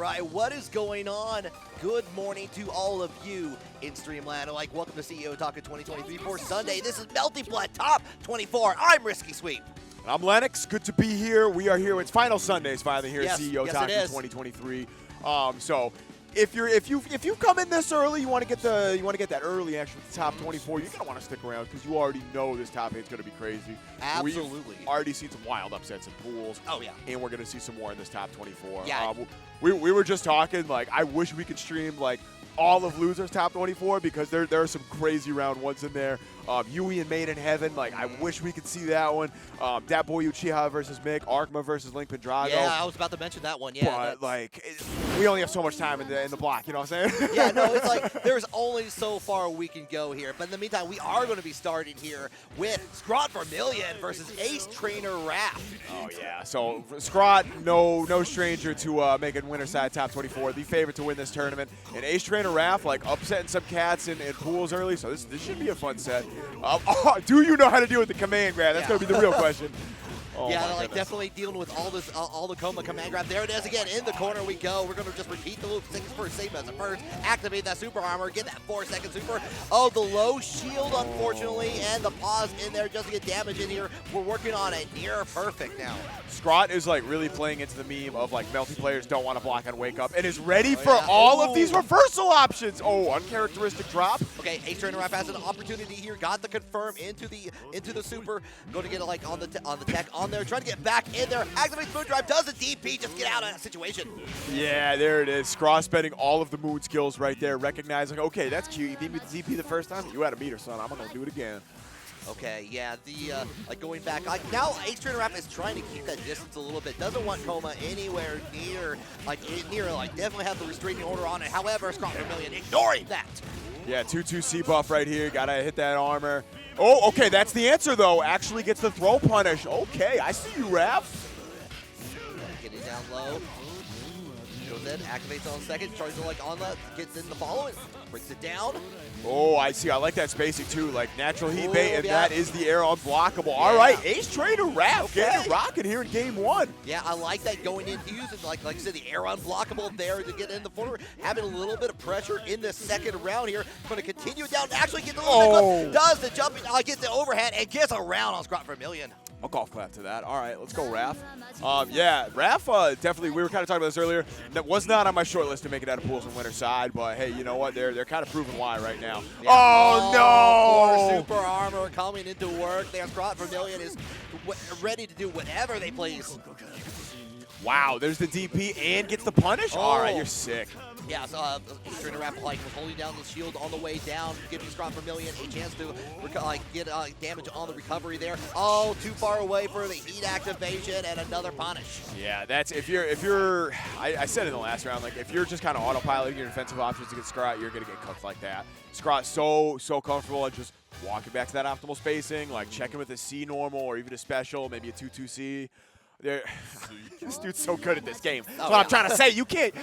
right, what is going on? Good morning to all of you in Streamland. Like, welcome to CEOtaku 2023 for Sunday. This is Melty Blood Top 24. I'm Risky Sweep. I'm Lennox. Good to be here. We are here. It's final Sundays finally here Yes, at CEOtaku yes 2023. So if you come in this early, you want to get that early action with the top 24. You're gonna want to stick around because you already know this top 8 is gonna be crazy. Absolutely. We've already seen some wild upsets in pools. Oh yeah. And we're gonna see some more in this top 24. Yeah. We were just talking, like, I wish we could stream like all of losers top 24 because there are some crazy round ones in there. Yui and MadeInHeaven, like, I wish we could see that one. DatBoyUchiha versus Mick, Arkma versus Link Pendrago. Yeah, I was about to mention that one. Yeah, but like, we only have so much time in the block. You know what I'm saying? Yeah, no, it's like there's only so far we can go here. But in the meantime, we are going to be starting here with ScrawtVermillion versus Ace Trainer Raph. Oh yeah. So Scrot, no stranger to making winner side top 24, the favorite to win this tournament. And Ace Trainer Raph, like, upsetting some cats in pools early. So this should be a fun set. Do you know how to deal with the command grab? That's going to be the real question. Oh yeah, like goodness. Definitely dealing with all the Kouma command grab. There it is again. In the corner we go. We're going to just repeat the loop. Six first, save as a first. Activate that super armor. Get that 4-second super. Oh, the low shield, unfortunately, and the pause in there just to get damage in here. We're working on a near perfect now. Scrot is like really playing into the meme of like Melty players don't want to block on wake up and is ready for all of these reversal options. Oh, uncharacteristic drop. Okay, Ace Trainer Raph has an opportunity here. Got the confirm into the super. Going to get it like on the tech on there. Trying to get back in there. Activate Moon Drive. Does the DP. Just get out of that situation. Yeah, there it is. Scrot spending all of the moon skills right there. Recognizing, okay, that's cute. You beat me with the DP the first time. You had a meter, son. I'm going to do it again. Okay, yeah, like going back, like now Ace Trainer Raph is trying to keep that distance a little bit. Doesn't want Kouma anywhere near, definitely have the restraining order on it. However, ScrawtVermillion ignoring that. Yeah, 2-2 buff right here. Gotta hit that armor. Oh, okay, that's the answer though. Actually gets the throw punish. Okay, I see you, Raph. Getting down low. Goes in, activates on second, charges it like on that, gets in the follow, brings it down. Oh, I see. I like that spacing too, like natural heat bait, and that is the air unblockable. Yeah. All right, Ace Trainer Raph getting it rocking here in game one. Yeah, I like that going into using, like I said, the air unblockable there to get in the corner, having a little bit of pressure in the second round here. Going to continue down, actually get the little bit, does the jumping, gets the overhead, and gets around on ScrawtVermillion. I'll golf clap to that. All right, let's go, Raph. Yeah, Raph, definitely, we were kind of talking about this earlier. That was not on my short list to make it out of pools and winter side, but hey, you know what? They're kind of proving why right now. Yeah. Oh, no! Super armor coming into work there. ScrawtVermillion is ready to do whatever they please. Wow, there's the DP and gets the punish? All right, you're sick. Yeah, so Ace Trainer Raph was holding down the shield on the way down, giving ScrawtVermillion a chance to get damage on the recovery there. Oh, too far away for the heat activation and another punish. Yeah, that's if you're I said in the last round, like if you're just kind of autopiloting your defensive options against Scrot, you're gonna get cooked like that. Scrot's so comfortable and just walking back to that optimal spacing, like checking with a C normal or even a special, maybe a 2-2C. This dude's so good at this game. That's what I'm trying to say. You can't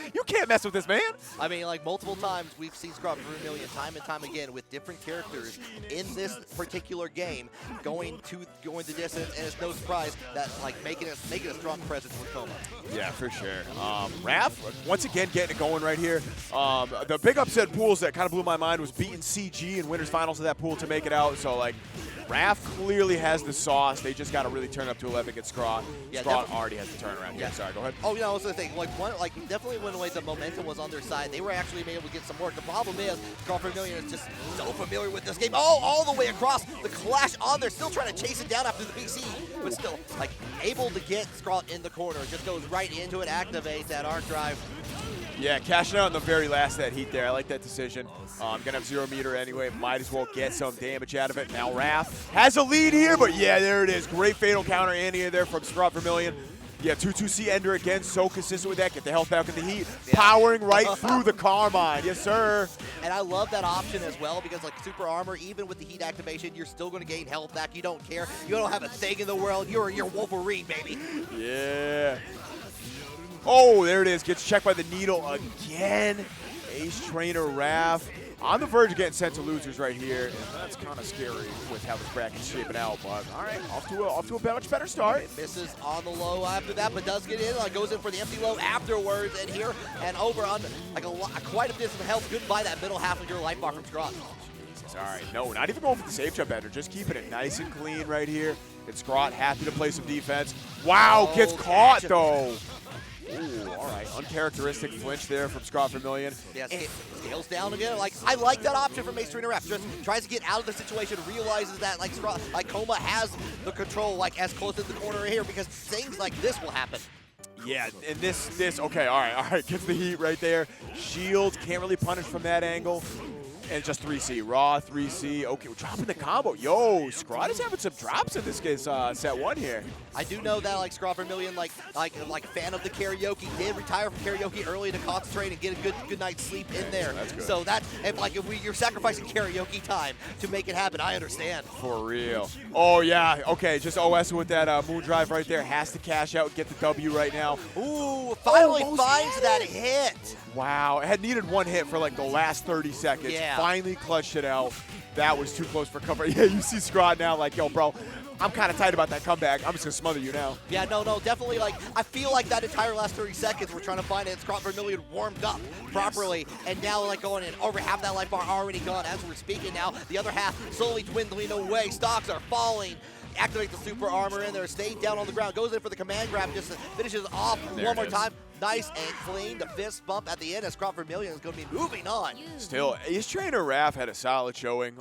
mess with this, man. I mean, like multiple times we've seen ScrawtVermillion time and time again with different characters in this particular game going the distance, and it's no surprise that like making a strong presence with Kouma. Yeah, for sure. Raph once again getting it going right here. The big upset pools that kind of blew my mind was beating CG in winners finals of that pool to make it out. So like, Raph clearly has the sauce. They just got to really turn up to 11 against Scrawt. Yeah, Scrawt already has the turnaround here. Yeah. Sorry, go ahead. Oh, you know, I was going to say, definitely when the momentum was on their side, they were actually able to get some work. The problem is, ScrawtVermillion is just so familiar with this game. Oh, all the way across, the clash on there, still trying to chase it down after the PC, but still, like, able to get Scrawt in the corner. Just goes right into it, activates that arc drive. Yeah, cashing out in the very last that heat there. I like that decision. I'm going to have 0 meter anyway. Might as well get some damage out of it. Now Raph has a lead here, but yeah, there it is. Great fatal counter in there from ScrawtVermillion. Yeah, 2-2C Ender again, so consistent with that. Get the health back in the heat. Yeah. Powering right through the Carmine. Yes, sir. And I love that option as well because, like, super armor, even with the heat activation, you're still going to gain health back. You don't care. You don't have a thing in the world. You're Wolverine, baby. Yeah. Oh, there it is. Gets checked by the needle again. Ace Trainer Raph. on the verge of getting sent to losers right here, and that's kind of scary with how this bracket's shaping out. But all right, off to a much better start. Misses on the low after that, but does get in. Goes in for the empty low afterwards, and here and over on like quite a bit of health. Good by that middle half of your life bar from Scrawt. All right, no, not even going for the safe jump ender, just keeping it nice and clean right here. And Scrawt happy to play some defense. Wow, gets caught though. Ooh, all right, uncharacteristic flinch there from ScrawtVermillion. Yeah, scales down again. Like, I like that option from Ace Trainer Ref. Just tries to get out of the situation, realizes that like Kouma has the control like as close to the corner here because things like this will happen. Yeah, and this, okay, all right, gets the heat right there. Shield, can't really punish from that angle. And just 3C, raw 3C. Okay, we're dropping the combo. Yo, Scrawt is having some drops in this case, set one here. I do know that like ScrawtVermillion, like fan of the karaoke, did retire from karaoke early to concentrate and get a good night's sleep in there. That's good. So that if you're sacrificing karaoke time to make it happen, I understand. For real. Oh yeah. Okay, just OS with that moon drive right there. Has to cash out, get the W right now. Ooh, finally finds that hit. Wow, it had needed one hit for like the last 30 seconds. Yeah. Finally clutched it out. That was too close for cover. Yeah, you see Scrawt now like, yo, bro, I'm kind of tight about that comeback. I'm just going to smother you now. Yeah, no, definitely. Like, I feel like that entire last 30 seconds we're trying to find it. ScrawtVermillion warmed up properly, and now like going in over half that life bar already gone as we're speaking now. The other half slowly dwindling away. Stocks are falling. Activate the super armor in there, stay down on the ground, goes in for the command grab, just finishes off one more time. Nice and clean. The fist bump at the end as ScrawtVermillion is going to be moving on. Still, Ace Trainer Raph had a solid showing.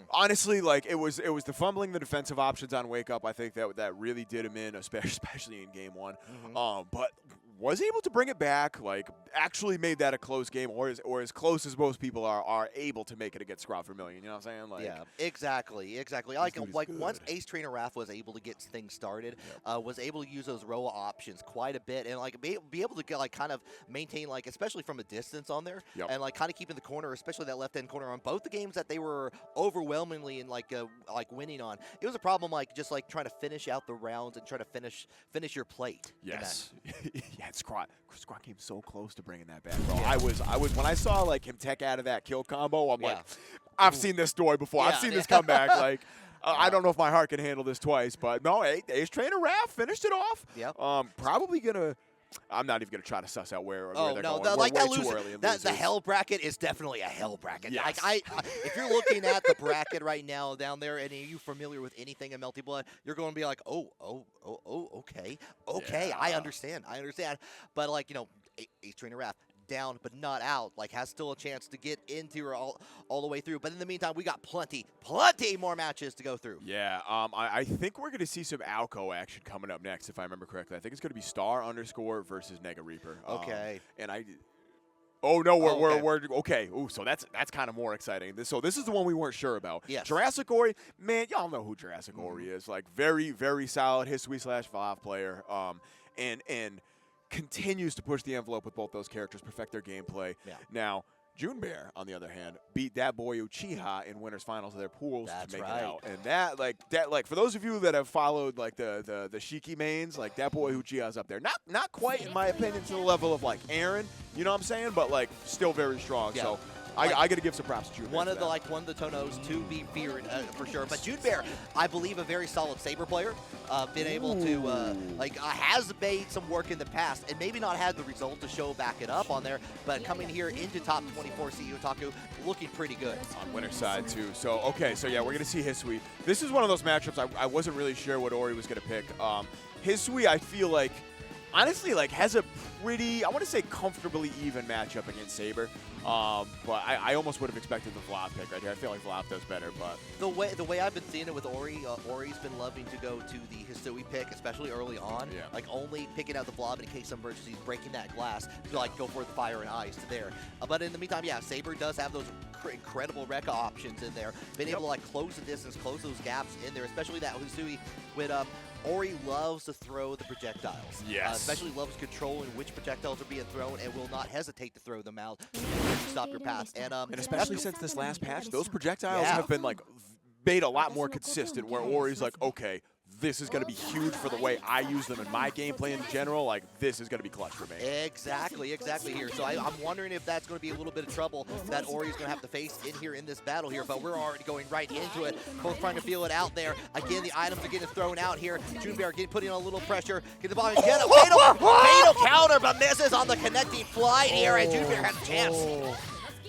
Honestly, like it was the fumbling the defensive options on Wake Up. I think that really did him in, especially in game one. But was able to bring it back, like actually made that a close game, or as close as most people are able to make it against ScrawtVermillion. You know what I'm saying? Like, yeah, exactly. Like once Ace Trainer Raph was able to get things started, was able to use those Roa options quite a bit, and like be able to get like kind of maintain like especially from a distance on there, and like kind of keeping the corner, especially that left end corner on both the games that they were overwhelmingly and like winning on. It was a problem like just like trying to finish out the rounds and try to finish your plate. Yes. Yeah, Scrawt came so close to bringing that back, bro. I was when I saw like him tech out of that kill combo, I'm like, I've seen this story before. I've seen this comeback. Like, I don't know if my heart can handle this twice, but no, Ace Trainer Raph finished it off. Probably gonna. I'm not even gonna try to suss out where they're going. Like We're that way too early in the hell bracket is definitely a hell bracket. Yes. Like if you're looking at the bracket right now down there, and are you familiar with anything in Melty Blood, you're going to be like, okay, I understand. But like Ace Trainer Raph down but not out, like has still a chance to get into all the way through. But in the meantime, we got plenty more matches to go through. Yeah, I think we're going to see some Aoko action coming up next, if I remember correctly. I think it's going to be StarXunderscore versus NegaReaper. Okay. And oh no, we're okay. Ooh, so that's kind of more exciting. This is the one we weren't sure about. Yes. JurassicOri, man, y'all know who JurassicOri is. Like very, very solid Hisui / Vlov player. And continues to push the envelope with both those characters, perfect their gameplay. Now, JunBear, on the other hand, beat DatBoyUchiha in winners finals of their pools to make it out. And that for those of you that have followed like the Shiki mains, like DatBoyUchiha's up there. Not quite in my opinion to the level of like Aaron, you know what I'm saying? But like still very strong. Yeah. So I got to give some props to JunBear. One of the Tonos to be feared for sure. But JunBear, I believe, a very solid Saber player. Been able to has made some work in the past, and maybe not had the result to show back it up on there. But coming here into top 24 CEOtaku, looking pretty good on winner's side too. So yeah, we're gonna see Hisui. This is one of those matchups I wasn't really sure what Ori was gonna pick. Hisui, I feel like, honestly, like has a pretty, I want to say comfortably even matchup against Saber. But I almost would have expected the Vlov pick right here. I feel like Vlov does better, but the way I've been seeing it with Ori, Ori's been loving to go to the Hisui pick, especially early on. Yeah. Like only picking out the Vlov in case of emergencies, breaking that glass to like go for the fire and ice to there. But in the meantime, yeah, Saber does have those incredible Rekka options in there. Been able to like close the distance, close those gaps in there, especially that Hisui with Ori loves to throw the projectiles. Yes. Especially loves controlling which projectiles are being thrown and will not hesitate to throw them out to stop your path. And especially since this last patch, those projectiles have been like made a lot more consistent, where Ori's like, okay, this is going to be huge for the way I use them in my gameplay in general. Like, this is going to be clutch for me. Exactly here. So I'm wondering if that's going to be a little bit of trouble that Ori's going to have to face in here in this battle here, but we're already going right into it. Both trying to feel it out there. Again, the items are getting thrown out here. JunBear getting putting a little pressure. Get the ball and get a fatal counter, but misses on the connecting flight here, and JunBear has a chance.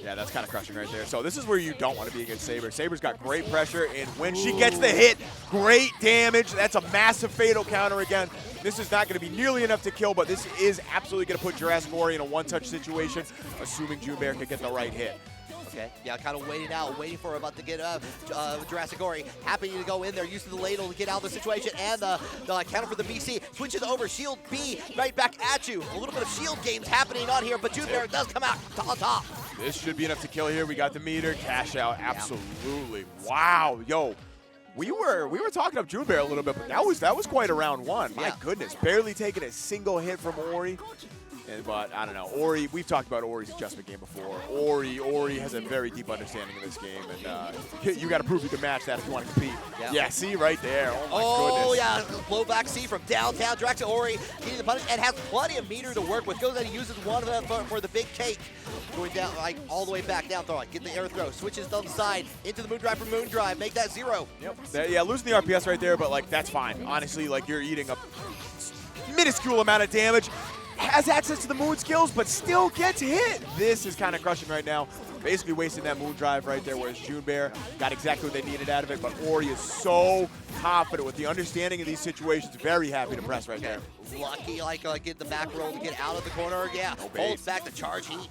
Yeah, that's kind of crushing right there. So this is where you don't want to be against Saber. Saber's got great pressure, and when she gets the hit, great damage. That's a massive fatal counter again. This is not going to be nearly enough to kill, but this is absolutely going to put JurassicOri in a one-touch situation, assuming JunBear can get the right hit. Okay, yeah, kind of waiting out, waiting for about to get JurassicOri. Happy to go in there, using the ladle to get out of the situation, and the counter for the BC. Switches over, shield B, right back at you. A little bit of shield games happening on here, but JunBear does come out on top. This should be enough to kill here. We got the meter, cash out, absolutely. Wow, yo. We were talking up JunBear a little bit, but that was quite a round one. My goodness, barely taking a single hit from Ori. But I don't know, Ori, we've talked about Ori's adjustment game before. Ori has a very deep understanding of this game, and you got to prove you can match that if you want to compete. Yeah, see right there. Oh my goodness. Yeah, blow back C from downtown. JurassicOri getting the punish and has plenty of meter to work with. Goes and uses one of them for the big cake. Going down, like all the way back down, throw it. Get the air throw. Switches down the side into the moon drive from moon drive. Make that 0. Yep. Yeah, losing the RPS right there, but like that's fine. Honestly, like you're eating a minuscule amount of damage. Has access to the moon skills, but still gets hit. This is kind of crushing right now. Basically wasting that moon drive right there, whereas JunBear got exactly what they needed out of it, but Ori is so confident with the understanding of these situations. Very happy to press right there. Lucky, get the back roll to get out of the corner. Yeah, holds back the charge heat.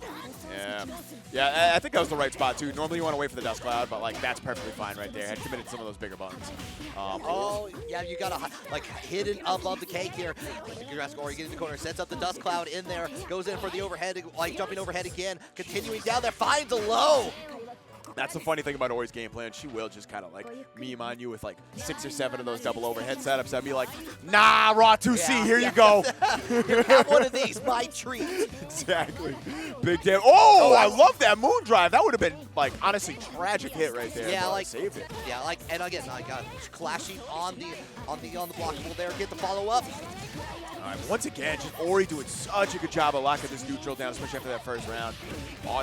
Yeah, I think that was the right spot, too. Normally you want to wait for the dust cloud, but, like, that's perfectly fine right there. Had committed some of those bigger buttons. Yeah, you got to, hidden above the cake here. JurassicOri getting the corner, sets up the dust cloud in there, goes in for the overhead, jumping overhead again, continuing down there, finds a low. That's the funny thing about Ori's game plan. She will just kind of meme on you with 6 or 7 of those double overhead setups. I'd be like, nah, raw 2C, here you go. Here, have one of these, my treat. Exactly. Big damn. Oh, I love that moon drive. That would have been, honestly, tragic hit right there. Yeah, saved it. Yeah, and again, clashing on the blockable there. Get the follow up. All right, once again, just Ori doing such a good job of locking this neutral down, especially after that first round.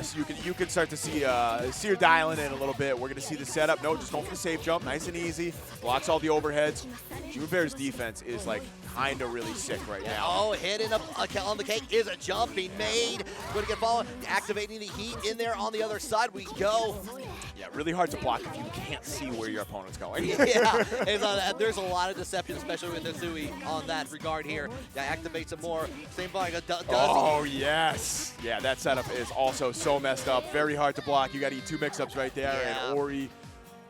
So you can start to see her dialing in a little bit. We're going to see the setup. No, just going for the safe jump. Nice and easy. Blocks all the overheads. JunBear's defense is, kind of really sick right now. Oh, hitting up on the cake is a jump being made. Going to get followed. Activating the heat in there on the other side. We go. Yeah, really hard to block if you can't see where your opponent's going. Yeah, there's a lot of deception, especially with Hisui on that regard here. Yeah, activates some more. Same volume. Oh, yes. Yeah, that setup is also so messed up. Very hard to block. You got to eat 2 mix-ups right there. Yeah. And Ori,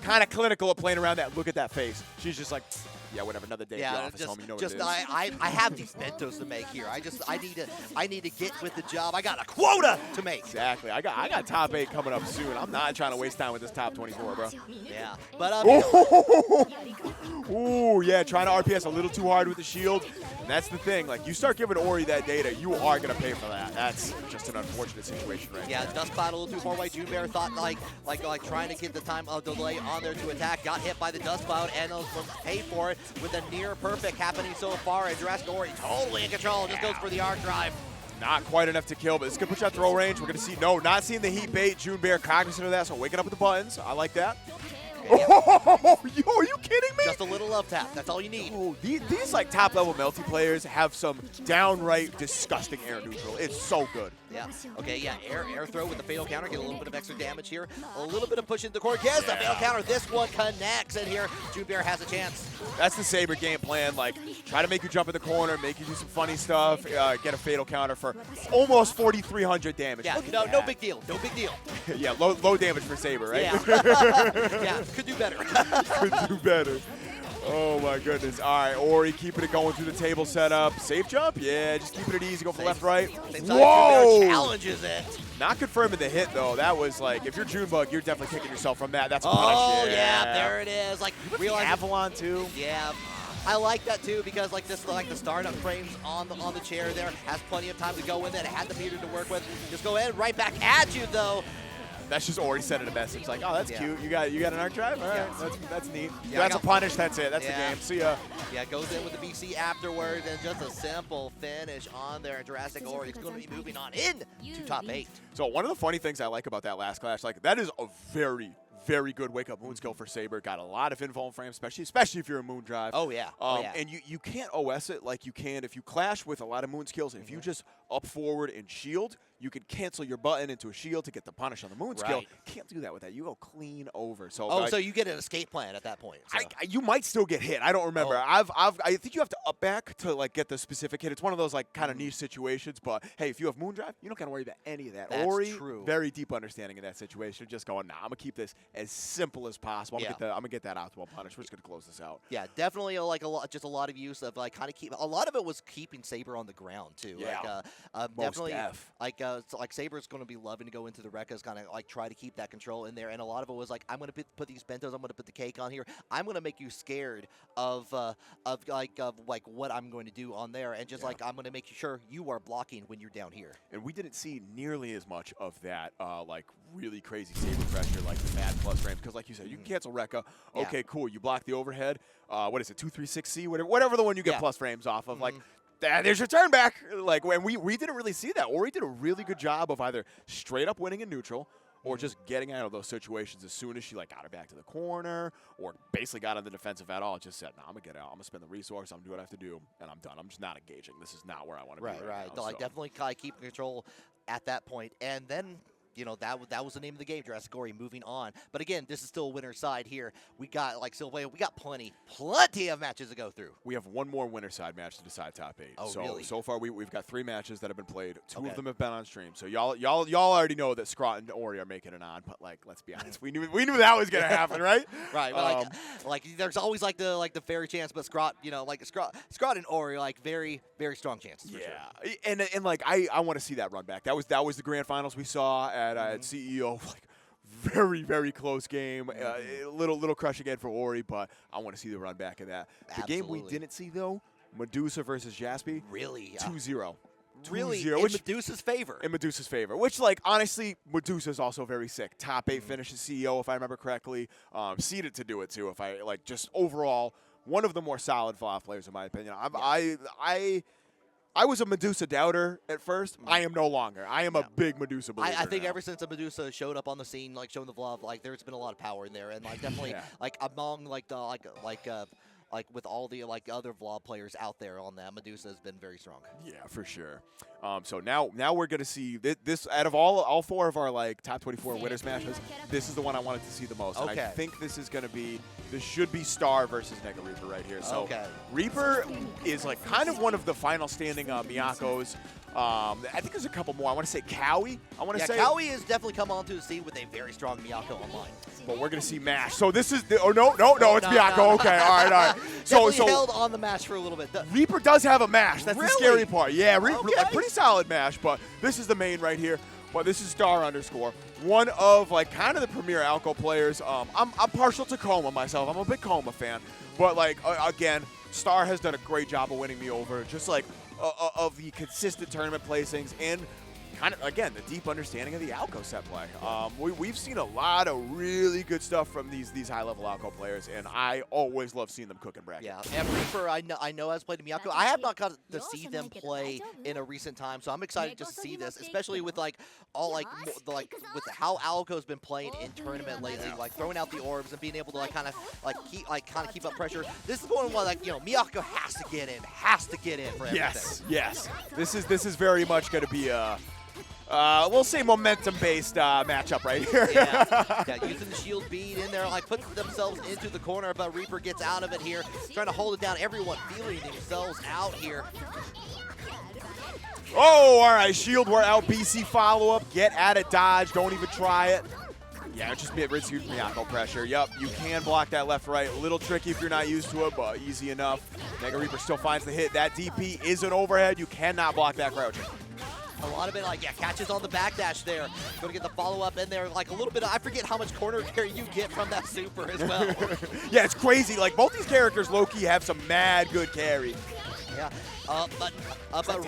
kind of clinical at playing around that. Look at that face. She's just like, yeah, whatever, another day at the office, home, you know what it is. I have these mentos to make here. I need to get with the job. I got a quota to make. Exactly. I got top 8 coming up soon. I'm not trying to waste time with this top 24, bro. Yeah, but ooh, yeah, trying to RPS a little too hard with the shield. And that's the thing. You start giving Ori that data, you are gonna pay for that. That's just an unfortunate situation right now. Yeah, dust cloud a little too far away. JunBear thought like trying to get the time of delay on there to attack. Got hit by the dust cloud and paid for it with a near perfect happening so far. And JurassicOri totally in control. Just goes for the arc drive. Not quite enough to kill, but it's gonna push out throw range. We're gonna see not seeing the heat bait. JunBear cognizant of that, so waking up with the buttons. I like that. Oh, yo, are you kidding me? Just a little love tap. That's all you need. Oh, these top-level Melty players have some downright disgusting air neutral. It's so good. Yeah. Okay, yeah, air throw with the fatal counter. Get a little bit of extra damage here. A little bit of push into the corner. Gets the fatal counter. This one connects, and here JunBear has a chance. That's the Saber game plan. Try to make you jump in the corner, make you do some funny stuff, get a fatal counter for almost 4,300 damage. Yeah, no big deal. No big deal. Yeah, low damage for Saber, right? Yeah. Yeah, could do better. Could do better. Oh my goodness. All right, Ori keeping it going through the table setup. Safe jump? Yeah, just keeping it easy. Go for left, right. Whoa! Challenges it. Not confirming the hit, though. That was if you're Junebug, you're definitely kicking yourself from that. That's a punish. Oh, yeah, there it is. Realize Avalon, too. Yeah. I like that too because the startup frames on the chair there has plenty of time to go with it. It had the meter to work with. Just go in right back at you though. That's just Ori sending a message like, oh, that's cute. You got an arc drive? All right, that's neat. Yeah, That's a punish. That's it. That's the game. See ya. Yeah, goes in with the BC afterwards, and just a simple finish on there. And JurassicOri is going to be moving on in to top 8. So one of the funny things I like about that last clash, like that is a very good wake-up moon skill for Saber. Got a lot of info and frames, especially if you're a moon drive. Oh, yeah. And you can't OS it like you can if you clash with a lot of moon skills. If you just up forward and shield, you can cancel your button into a shield to get the punish on the moon skill. Can't do that with that. You go clean over. So so you get an escape plan at that point. So. You might still get hit. I don't remember. I think you have to up back to like get the specific hit. It's one of those like kind of niche situations. But hey, if you have moon drive, you don't gotta worry about any of that. That's Ori, true. Very deep understanding in that situation. Just going, nah, I'm gonna keep this as simple as possible. I'm gonna get that optimal punish. We're just gonna close this out. Yeah, definitely like just a lot of use of like kind of keep. A lot of it was keeping Saber on the ground too. Yeah. Like, definitely like Saber's going to be loving to go into the Rekkas, kind of like try to keep that control in there. And a lot of it was like, I'm going to put these bentos, I'm going to put the cake on here. I'm going to make you scared of what I'm going to do on there, and just like I'm going to make sure you are blocking when you're down here. And we didn't see nearly as much of that like really crazy Saber pressure, like the mad plus frame, because like you said, you can cancel Rekka. Okay, cool. You block the overhead. What is it? 236C, whatever the one you get plus frames off of. Like. There's your turn back. Like when we didn't really see that. Ori did a really good job of either straight up winning in neutral or just getting out of those situations as soon as she like got her back to the corner or basically got on the defensive at all. Just said, no, I'm gonna get out. I'm gonna spend the resource. I'm gonna do what I have to do, and I'm done. I'm just not engaging. This is not where I want to be. Right. Now, like definitely kind of keep control at that point, and then. You know, that was the name of the game, JurassicOri moving on. But again, this is still a winner's side here. We got, like Sylvia, we got plenty of matches to go through. We have one more winner's side match to decide top 8. Oh, really? So far, we've got 3 matches that have been played. 2 of them have been on stream. So y'all already know that Scrawt and Ori are making it on. But like, let's be honest, we knew that was gonna happen, right? Right. But like there's always like the fair chance, but Scrawt, you know, like Scrawt and Ori, like very strong chances. For sure. And like I want to see that run back. That was the grand finals we saw at CEO. Like very close game. Little crush again for Ori, but I want to see the run back of that. The game we didn't see though, Medusa versus Jasepi. Really? 2-0. Really? 2-0, In Medusa's favor. In Medusa's favor. Which, like, honestly, Medusa's also very sick. Top 8 finishes CEO, if I remember correctly. Seeded to do it, too, if I, like, just overall, one of the more solid Vlov players, in my opinion. I was a Medusa doubter at first. I am no longer. I am a big Medusa believer. I think now. ever since a Medusa showed up on the scene, like showing the Vlov, like there's been a lot of power in there, and like definitely like among like the like with all the like other Vlov players out there on that, Medusa has been very strong. Yeah, for sure. So now we're gonna see this out of all 4 of our like top 24 winners matches. This is the one I wanted to see the most. And I think this should be Star versus NegaReaper right here. So Reaper is like kind of one of the final standing Miyakos. I think there's a couple more. I want to say Cowie. Cowie has definitely come onto the scene with a very strong Miyako online. But we're gonna see Mash. So this is it's Miyako. Okay, all right. So held on the Mash for a little bit. Reaper does have a Mash. That's the scary part. Yeah, a pretty solid Mash. But this is the main right here. But this is StarXunderscore, one of like kind of the premier Aoko players. I'm partial to Kouma myself. I'm a big Kouma fan. But like again, Star has done a great job of winning me over. Just like of the consistent tournament placings and kind of, again, the deep understanding of the Aoko set play. We've seen a lot of really good stuff from these high-level Aoko players, and I always love seeing them cook and bracket. Yeah, and Reaper, I know has played Miyako. I have not got to see them play in a recent time, so I'm excited just to see this, especially with like all with how Aoko's been playing in tournament lately, like throwing out the orbs and being able to kind of keep up pressure. This is one where like Miyako has to get in for everything. Yes. This is very much going to be a. We'll say momentum-based matchup right here. Using the shield bead in there, like putting themselves into the corner, but Reaper gets out of it here, trying to hold it down. Everyone feeling themselves out here. Oh, all right, shield, we're out. BC follow-up, get at it, dodge, don't even try it. Yeah, it's just rinse huge Miyako pressure. Yep, you can block that left-right. A little tricky if you're not used to it, but easy enough. NegaReaper still finds the hit. That DP is an overhead. You cannot block that crouch. A lot of it, catches on the backdash there. Going to get the follow-up in there. Like a little bit, I forget how much corner carry you get from that super as well. Yeah, it's crazy. Like both these characters, low-key, have some mad good carry. Yeah, but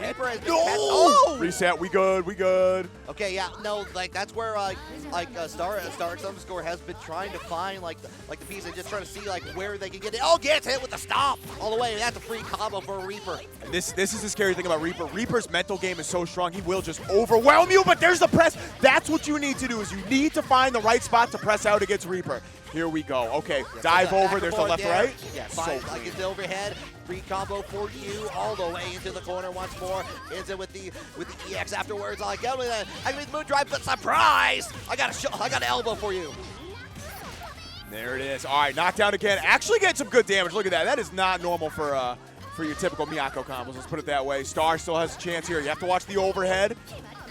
Reaper has been No! Reset, we good. Okay, yeah, no, like that's where StarXunderscore has been trying to find like the piece and just trying to see like where they can get it. Oh, gets hit with the stomp all the way. That's a free combo for Reaper. And this is the scary thing about Reaper. Reaper's mental game is so strong, he will just overwhelm you, but there's the press. That's what you need to do, is you need to find the right spot to press out against Reaper. Here we go. Okay, dive over. There's the left right. Yeah, so like it's overhead. Free combo for you all the way into the corner once more. Ends it with the EX afterwards. I go with that. I mean, moon drive, but surprise! I got an elbow for you. There it is. All right, knockdown again. Actually getting some good damage. Look at that. That is not normal for your typical Miyako combos. Let's put it that way. Star still has a chance here. You have to watch the overhead,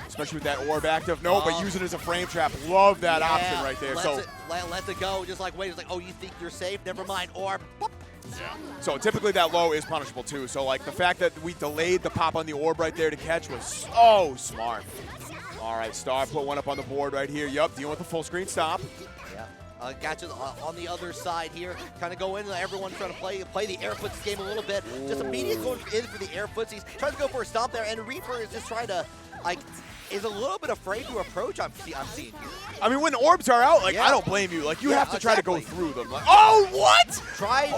especially with that orb active. No, but use it as a frame trap. Love that option right there. Let it go. Just like wait. It's like, oh, you think you're safe? Never mind. Orb. Boop. Yeah. So typically that low is punishable too. So like the fact that we delayed the pop on the orb right there to catch was so smart. All right, Star put one up on the board right here. Yup, dealing with the full screen stop. Yeah. Gotcha on the other side here. Kind of go in. Everyone trying to play the air foots game a little bit. Just immediately going in for the air footsies. Tries to go for a stomp there, and Reaper is just trying to is a little bit afraid to approach. I'm seeing here. I mean, when the orbs are out, like I don't blame you. Like you have to try to go through them. Like, oh, what? Try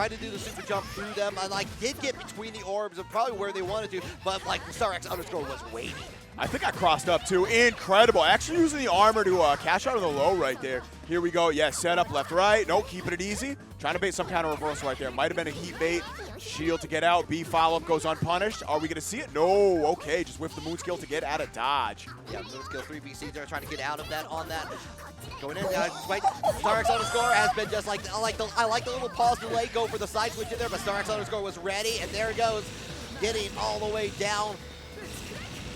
to do the super jump through them, and did get between the orbs and probably where they wanted to, but like StarXunderscore was waiting. I think I crossed up too. Incredible. Actually using the armor to cash out on the low right there. Here we go. Yeah, set up left, right. No, keeping it easy. Trying to bait some kind of reversal right there. Might have been a heat bait. Shield to get out. B follow-up goes unpunished. Are we going to see it? No. Okay, just whiff the moon skill to get out of dodge. Yeah, moon skill 3BC. They're trying to get out of that on that. Going in. StarXunderscore has been just like, I like the little pause delay. Go for the side switch in there, but StarXunderscore was ready, and there it goes. Getting all the way down.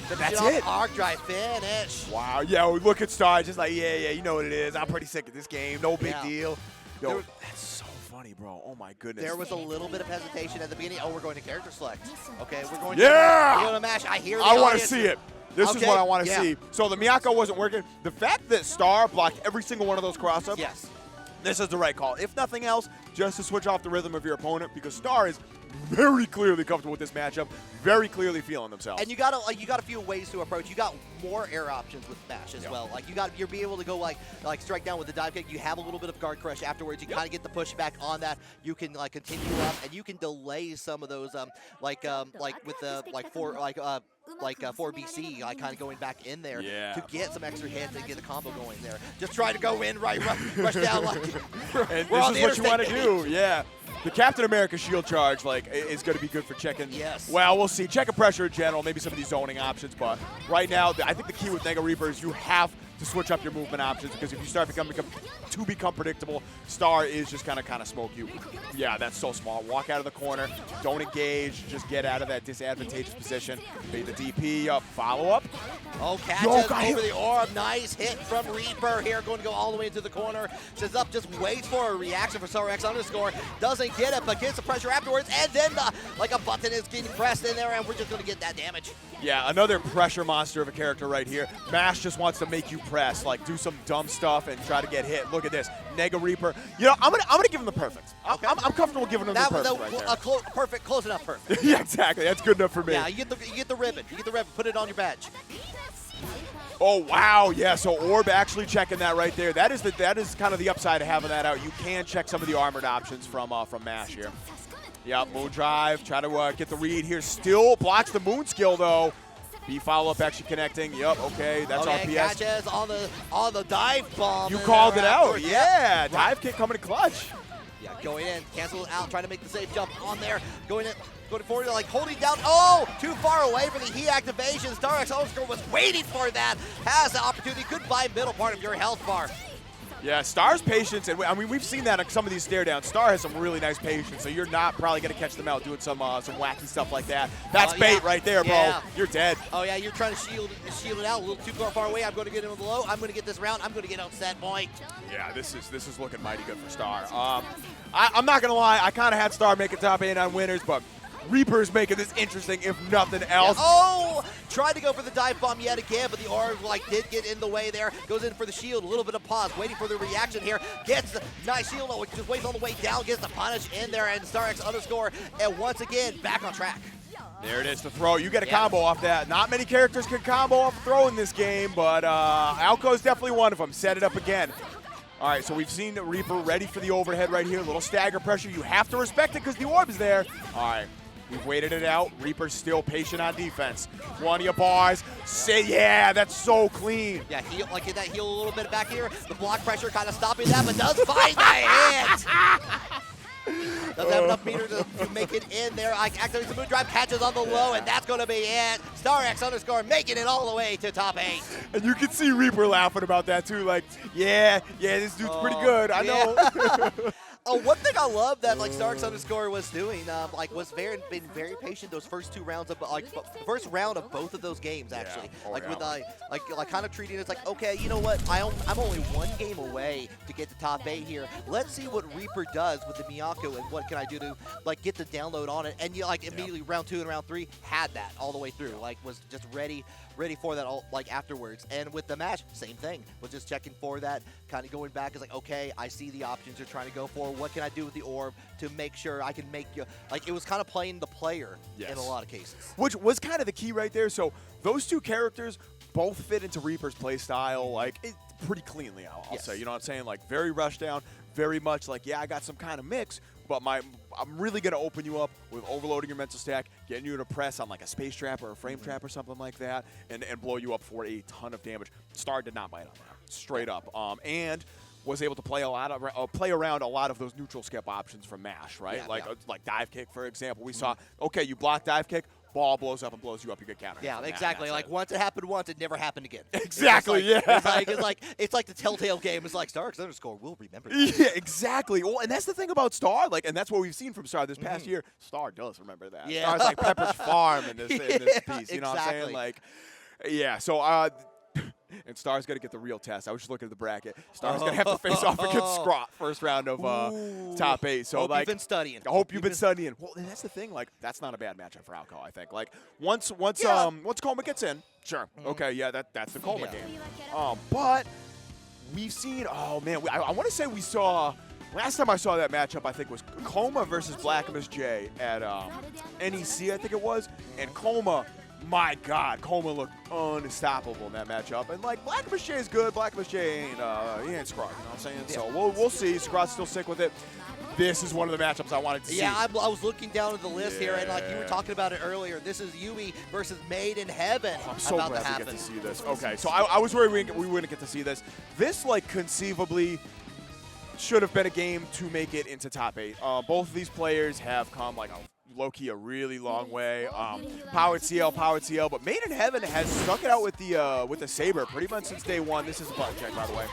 That's it. Arc drive finish. Wow. Yeah, look at Star. Just like, yeah, you know what it is. I'm pretty sick of this game. No big deal. Yo, that's so funny, bro. Oh, my goodness. There was a little bit of hesitation at the beginning. Oh, we're going to character select. Okay, we're going to mash. I hear the I want to audience. see it. This is what I want to see. So the Miyako wasn't working. The fact that Star blocked every single one of those cross-ups, this is the right call. If nothing else, just to switch off the rhythm of your opponent, because Star is very clearly comfortable with this matchup, very clearly feeling themselves. And you got a few ways to approach. You got more air options with Mash as well. Like you'll be able to go like strike down with the dive kick. You have a little bit of guard crush afterwards. You kind of get the pushback on that. You can continue up, and you can delay some of those with the 4BC, kind of going back in there to get some extra hits and get a combo going there. Just try to go in, rush down like. And this is what you want to do, yeah. The Captain America shield charge is going to be good for checking. Yes. Well, we'll see. Checking pressure in general, maybe some of these zoning options, but right now, I think the key with NegaReaper is you have to switch up your movement options, because if you start to become predictable, Star is just kind of smoke you. Yeah, that's so small. Walk out of the corner, don't engage, just get out of that disadvantageous position. Bait the DP up, follow up. Oh, catches over the orb. Nice hit from Reaper here, going to go all the way into the corner. Says up, just waits for a reaction for StarXunderscore. Doesn't get it, but gets the pressure afterwards, and then a button is getting pressed in there, and we're just going to get that damage. Yeah, another pressure monster of a character right here. Mash just wants to make you press, do some dumb stuff and try to get hit. Look at this, NegaReaper. You know, I'm gonna give him the perfect. I'm comfortable giving him the perfect right there. Perfect, close enough, perfect. Yeah, exactly. That's good enough for me. Yeah, you get the ribbon. You get the ribbon. Put it on your badge. Oh wow, yeah. So Orb actually checking that right there. That is kind of the upside of having that out. You can check some of the armored options from Mash here. Yep, moon drive. Try to get the read here. Still blocks the moon skill though. B follow-up actually connecting. Yup, okay, that's RPS. Catches on the dive bomb. You called it out. Yeah, dive kick coming to clutch. Yeah, going in, cancel it out, trying to make the safe jump on there. Going forward, holding down. Oh, too far away for the heat activation. StarXunderscore was waiting for that. Has the opportunity. Goodbye, middle part of your health bar. Yeah, Star's patience, and I mean, we've seen that on some of these stare downs. Star has some really nice patience, so you're not probably going to catch them out doing some wacky stuff like that. That's bait right there, bro. Yeah. You're dead. Oh, yeah, you're trying to shield it out a little too far away. I'm going to get him with the low. I'm going to get this round. I'm going to get upset point. Yeah, this is looking mighty good for Star. I'm not going to lie. I kind of had Star make a top 8 on winners, but Reaper's making this interesting, if nothing else. Yeah. Oh, tried to go for the dive bomb yet again, but the orb like did get in the way there. Goes in for the shield, a little bit of pause, waiting for the reaction here. Gets the nice shield, just waits on the way down, gets the punish in there, and StarXunderscore, and once again, back on track. There it is, the throw. You get a combo off that. Not many characters can combo off a throw in this game, but Aoko is definitely one of them. Set it up again. All right, so we've seen the Reaper ready for the overhead right here. A little stagger pressure. You have to respect it because the orb is there. All right, we've waited it out. Reaper's still patient on defense. One of your bars. Say, yeah, that's so clean. Yeah, heal, like hit that heal a little bit back here. The block pressure kind of stopping that, but does find the hit. Doesn't have enough meter to make it in there. Activates the moon drive, catches on the low, and that's going to be it. StarXunderscore making it all the way to top 8. And you can see Reaper laughing about that too. Like, yeah, this dude's pretty good. I know. One thing I love that like StarXunderscore was doing, was been very patient those first 2 rounds of the first round of both of those games actually. With kind of treating it as like, okay, you know what? I'm only 1 game away to get to top 8 here. Let's see what Reaper does with the Miyako and what can I do to like get the download on it. And you like immediately round 2 and round 3 had that all the way through. Like was just ready for that all like afterwards. And with the match, same thing. Was just checking for that, kind of going back is like, okay, I see the options you're trying to go for. What can I do with the orb to make sure I can make you like it was kind of playing the player in a lot of cases. Which was kind of the key right there. So those 2 characters both fit into Reaper's play style like pretty cleanly, I'll say. You know what I'm saying? Like very rush down, very much like, yeah, I got some kind of mix, but I'm really going to open you up with overloading your mental stack, getting you to press on like a space trap or a frame trap or something like that, and blow you up for a ton of damage. Star did not bite on that, straight up. And was able to play around a lot of those neutral skip options from MASH, right? Yeah, like dive kick, for example. We saw, okay, you block dive kick, ball blows up and blows you up, you get counter. Yeah, exactly. Like once it happened once, it never happened again. Exactly, It's like the Telltale game. It's like StarXunderscore will remember that. Yeah, exactly. Well, and that's the thing about Star, like, and that's what we've seen from Star this past year. Star does remember that. Yeah. Star's like Pepper's Farm in this piece. You know what I'm saying? Like, yeah. So, and Star's going to get the real test. I was just looking at the bracket. Star's going to have to face off against Scrawt first round of top 8. So hope like, you've been studying. I hope you've been studying. Well, and that's the thing. Like, that's not a bad matchup for Aoko, I think. Like, once Kouma gets in, sure, okay, yeah, that's the Kouma game. But we've seen. Oh man, I want to say we saw. Last time I saw that matchup, I think was Kouma versus Blackmas J at NEC, I think it was, and Kouma. My God, Kouma looked unstoppable in that matchup. And like Blackmas J is good. Blackmas J ain't Scrawt, you know what I'm saying? Yeah. So we'll see. Scrawt's still sick with it. This is one of the matchups I wanted to see. Yeah, I was looking down at the list here, and like you were talking about it earlier. This is Yui versus MadeInHeaven. I'm so glad we get to see this. Okay, so I was worried we wouldn't get to see this. This like conceivably should have been a game to make it into top 8. Both of these players have come like low-key a really long way. Powered CL, but MadeInHeaven has stuck it out with the Saber pretty much since day 1. This is a button check, by the way.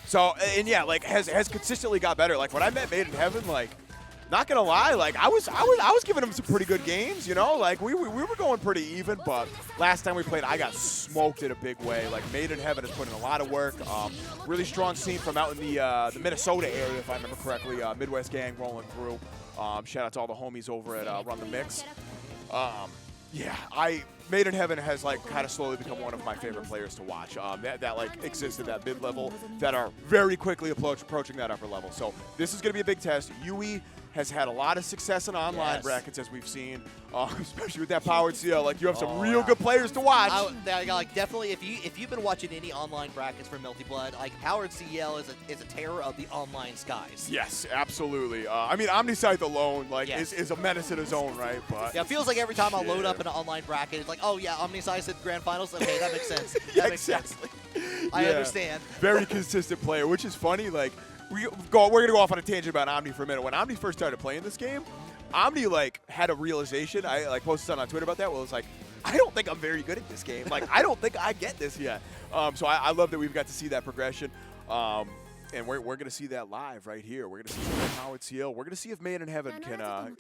So, and yeah, like has consistently got better. Like when I met MadeInHeaven, like not gonna lie, like I was giving him some pretty good games, you know. Like we were going pretty even, but last time we played, I got smoked in a big way. Like MadeInHeaven has put in a lot of work. Really strong scene from out in the Minnesota area, if I remember correctly. Midwest gang rolling through. Shout out to all the homies over at Run the Mix. Yeah, MadeInHeaven has like kind of slowly become one of my favorite players to watch. That like exists at that mid level that are very quickly approaching that upper level. So this is gonna be a big test. Yui has had a lot of success in online brackets, as we've seen, especially with that powered CL. Like you have some real good players to watch. Like definitely, if you've been watching any online brackets for Melty Blood, like powered CL is a terror of the online skies. Yes, absolutely. I mean, Omniscythe alone is a menace in his own right. But yeah, it feels like every time I load up an online bracket, it's like, oh yeah, Omniscythe at grand finals. Okay, that makes sense. That makes sense. I understand. Very consistent player, which is funny. Like. We're going to go off on a tangent about Omni for a minute. When Omni first started playing this game, Omni like had a realization. I like posted something on Twitter about that. Well, it's like, I don't think I'm very good at this game. Like, I don't think I get this yet. So I love that we've got to see that progression. And we're going to see that live right here. We're going to see some powered CL. We're going to see if MadeInHeaven can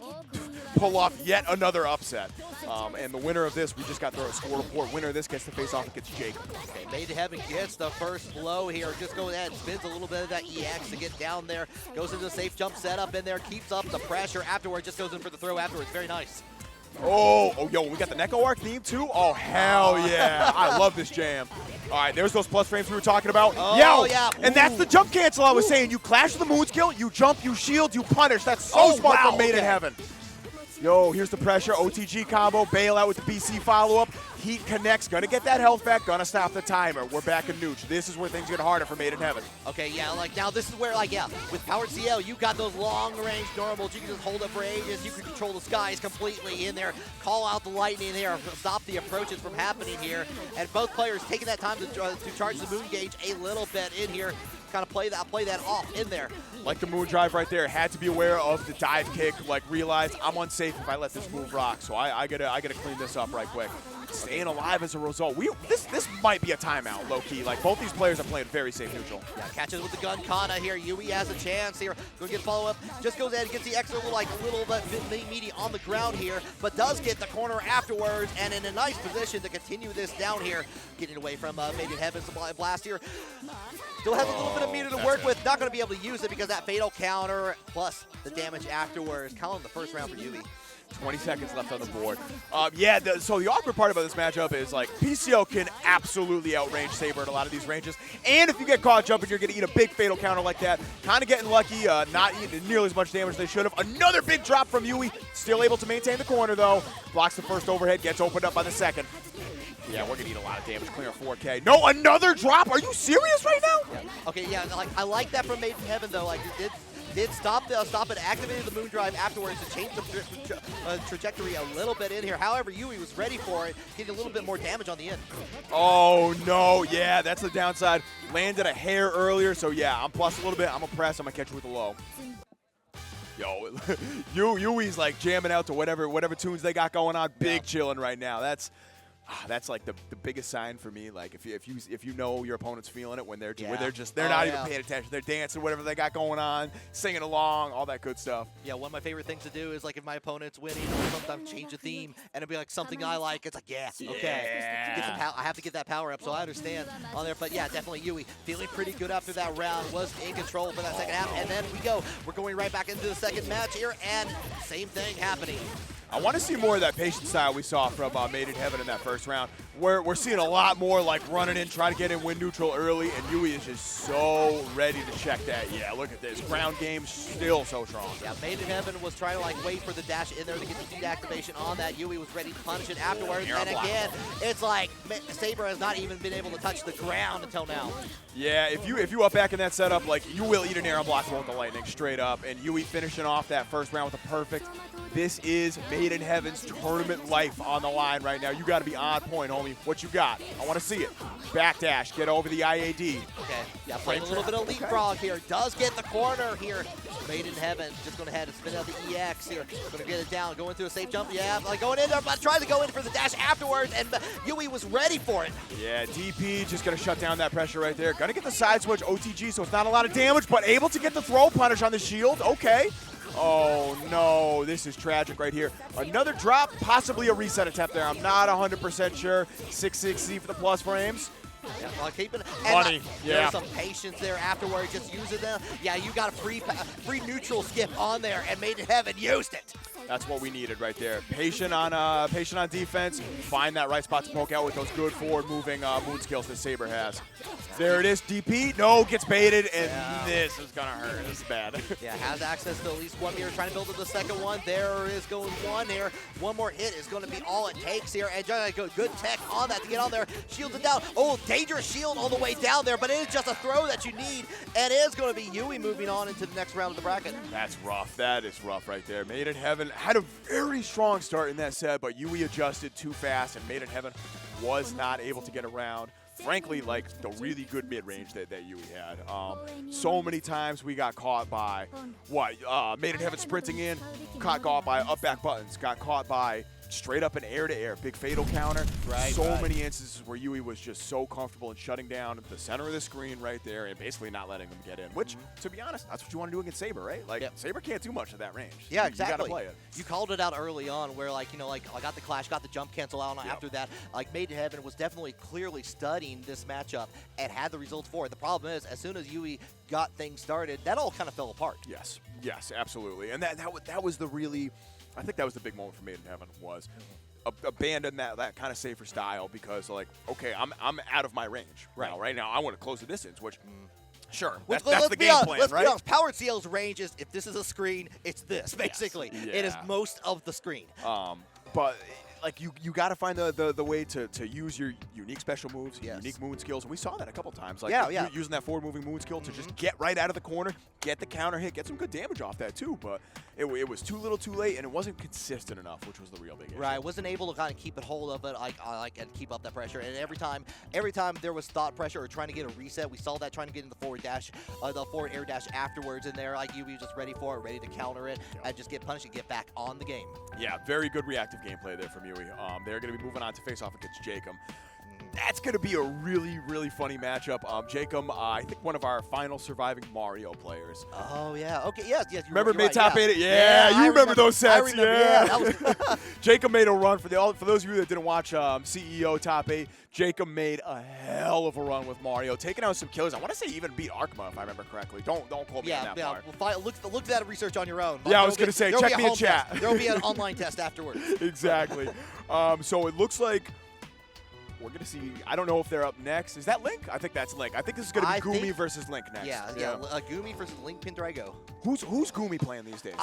pull off yet another upset. And the winner of this, we just got the score report. Winner of this gets to face off against JayKom. Okay, MadeInHeaven gets the first blow here. Just goes ahead, spins a little bit of that EX to get down there. Goes into the safe jump setup in there, keeps up the pressure afterward. Just goes in for the throw afterwards. Very nice. Oh, yo, we got the Neko Arc theme too? Oh, hell yeah. I love this jam. All right, there's those plus frames we were talking about. Oh, yo, yeah. And that's the jump cancel I was saying. You clash with the moon skill, you jump, you shield, you punish. That's so smart from MadeInHeaven. Yo, here's the pressure. OTG combo, bailout with the BC follow-up. Heat connects, gonna get that health back, gonna stop the timer. We're back in Nooch. This is where things get harder for MadeInHeaven. Okay, yeah, like now this is where, like, yeah, with powered CL, you got those long-range normals. You can just hold up for ages. You can control the skies completely in there, call out the lightning here, stop the approaches from happening here. And both players taking that time to charge the moon gauge a little bit in here, kind of play that off in there. Like the moon drive right there, had to be aware of the dive kick, like realized I'm unsafe if I let this move rock, so I gotta clean this up right quick. Staying alive as a result. This might be a timeout, low-key. Like, both these players are playing very safe neutral. Yeah, catches with the gun Kana here. Yui has a chance here. Go get follow-up. Just goes ahead and gets the extra little bit meaty on the ground here, but does get the corner afterwards, and in a nice position to continue this down here. Getting away from MadeInHeaven's blast here. Still has a little bit of meter to work with. Not going to be able to use it because that fatal counter plus the damage afterwards. Calling the first round for Yui. 20 seconds left on the board. So the awkward part about this matchup is, like, PCO can absolutely outrange Saber at a lot of these ranges. And if you get caught jumping, you're going to eat a big fatal counter like that. Kind of getting lucky, not eating nearly as much damage as they should have. Another big drop from Yui. Still able to maintain the corner, though. Blocks the first overhead, gets opened up by the second. Yeah, we're going to eat a lot of damage. Clear 4K. No, another drop? Are you serious right now? Yeah. Okay, yeah, like, I like that from MadeInHeaven, though. Like, it did stop it, activated the moon drive afterwards to change the trajectory a little bit in here. However, Yui was ready for it, getting a little bit more damage on the end. Oh, no. Yeah, that's the downside. Landed a hair earlier, so yeah, I'm plus a little bit. I'm going to press. I'm going to catch you with a low. Yo, Yui's like jamming out to whatever tunes they got going on. Big chilling right now. That's like the biggest sign for me. Like if you know your opponent's feeling it when they're not even paying attention, they're dancing, whatever they got going on, singing along, all that good stuff. Yeah, one of my favorite things to do is, like, if my opponent's winning, I'll sometimes change the theme and it'll be like something I like. It's like, yeah, okay, I have to get that power up, so I understand on there. But yeah, definitely Yui feeling pretty good after that round, was in control for that second half, and then we're going right back into the second match here, and same thing happening. I want to see more of that patient style we saw from MadeInHeaven in that first round. We're seeing a lot more, like, running in, trying to get in win neutral early, and Yui is just so ready to check that. Yeah, look at this. Ground game still so strong. Yeah, MadeInHeaven was trying to, like, wait for the dash in there to get the feed activation on that. Yui was ready to punish it afterwards, and again, it's like Saber has not even been able to touch the ground until now. Yeah, if you up back in that setup, like, you will eat an air block with the lightning straight up, and Yui finishing off that first round with a perfect. This is MadeInHeaven's tournament life on the line right now. You got to be on point, homie. What you got? I want to see it. Backdash, get over the IAD. Okay, yeah, playing a little bit of leapfrog here. Does get the corner here. MadeInHeaven just going ahead and spin out the EX here. Going to get it down, going through a safe jump. Yeah, like going in there, but tries to go in for the dash afterwards, and Yui was ready for it. Yeah, DP just going to shut down that pressure right there. Going to get the side switch OTG, so it's not a lot of damage, but able to get the throw punish on the shield. Okay. Oh, no, this is tragic right here. Another drop, possibly a reset attempt there. I'm not 100% sure. 660 for the plus frames. Yeah, well, keeping funny. There's some patience there afterwards. Just using them. Yeah, you got a free neutral skip on there, and MadeInHeaven used it. That's what we needed right there. Patient on defense. Find that right spot to poke out with those good forward-moving moon skills that Saber has. There it is. DP. No, gets baited, and this is gonna hurt. This is bad. Yeah, has access to at least one meter. Trying to build up the second one. There is going one here. One more hit is going to be all it takes here, and good tech on that to get on there. Shields it down. Oh, dangerous shield all the way down there, but it is just a throw that you need, and it is going to be Yui moving on into the next round of the bracket. That's rough. That is rough right there. MadeInHeaven had a very strong start in that set, but Yui adjusted too fast, and MadeInHeaven was not able to get around. Frankly, like the really good mid-range that Yui had. So many times we got caught by MadeInHeaven sprinting in, got caught by up back buttons, got caught by straight up an air-to-air, big fatal counter. Many instances where Yui was just so comfortable in shutting down the center of the screen right there and basically not letting them get in, which, to be honest, that's what you want to do against Saber, right? Like, Saber can't do much at that range. Yeah, exactly. You got to play it. You called it out early on where, like, I got the clash, got the jump cancel out after that. Like, MadeInHeaven was definitely clearly studying this matchup and had the results for it. The problem is, as soon as Yui got things started, that all kind of fell apart. Yes, absolutely. And that was the really I think that was the big moment for MadeInHeaven was abandon that kind of safer style because like, okay, I'm out of my range right now. I want to close the distance, which sure, that's the game plan, let's right? be honest, Powered Ciel's range is if this is a screen, it's this basically. Yes. It is most of the screen. But like you got to find the way to use your unique special moves, your unique moon skills, and we saw that a couple times. Like using that forward moving moon skill to just get right out of the corner, get the counter hit, get some good damage off that too. But it was too little, too late, and it wasn't consistent enough, which was the real big issue. Right, wasn't able to kind of keep it hold of it, and keep up that pressure. And every time there was thought pressure or trying to get a reset, we saw that trying to get in the forward dash, the forward air dash afterwards in there. Like you was just ready for it, ready to counter it, and just get punished and get back on the game. Yeah, very good reactive gameplay there from Yui. They're going to be moving on to face off against JayKom. That's going to be a really, really funny matchup. JayKom, I think one of our final surviving Mario players. Oh, yeah. Okay, yes. Remember made right, top 8? Yeah, you remember those sets. I remember, yeah. That was JayKom made a run. For those of you that didn't watch CEO Top 8, JayKom made a hell of a run with Mario, taking out some killers. I want to say even beat Arkma, if I remember correctly. Don't quote me on that part. Well, look at that research on your own. Yeah, I was going to say, check me in chat. There will be an online test afterwards. Exactly. So it looks like we're going to see, I don't know if they're up next. Is that Link? I think that's Link. I think this is going to be Gumi versus Link next. Yeah. Gumi versus Link Pendrago. Who's Gumi playing these days?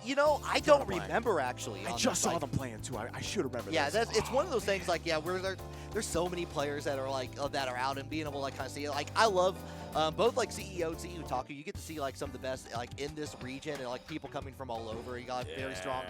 You know, I don't remember actually. I just saw them playing too. I should remember this. Yeah, it's one of those things like, there's so many players that are like, that are out and being able to like kind of see it. Like, I love both like CEOtaku. You get to see like some of the best like in this region and like people coming from all over. You got very strong.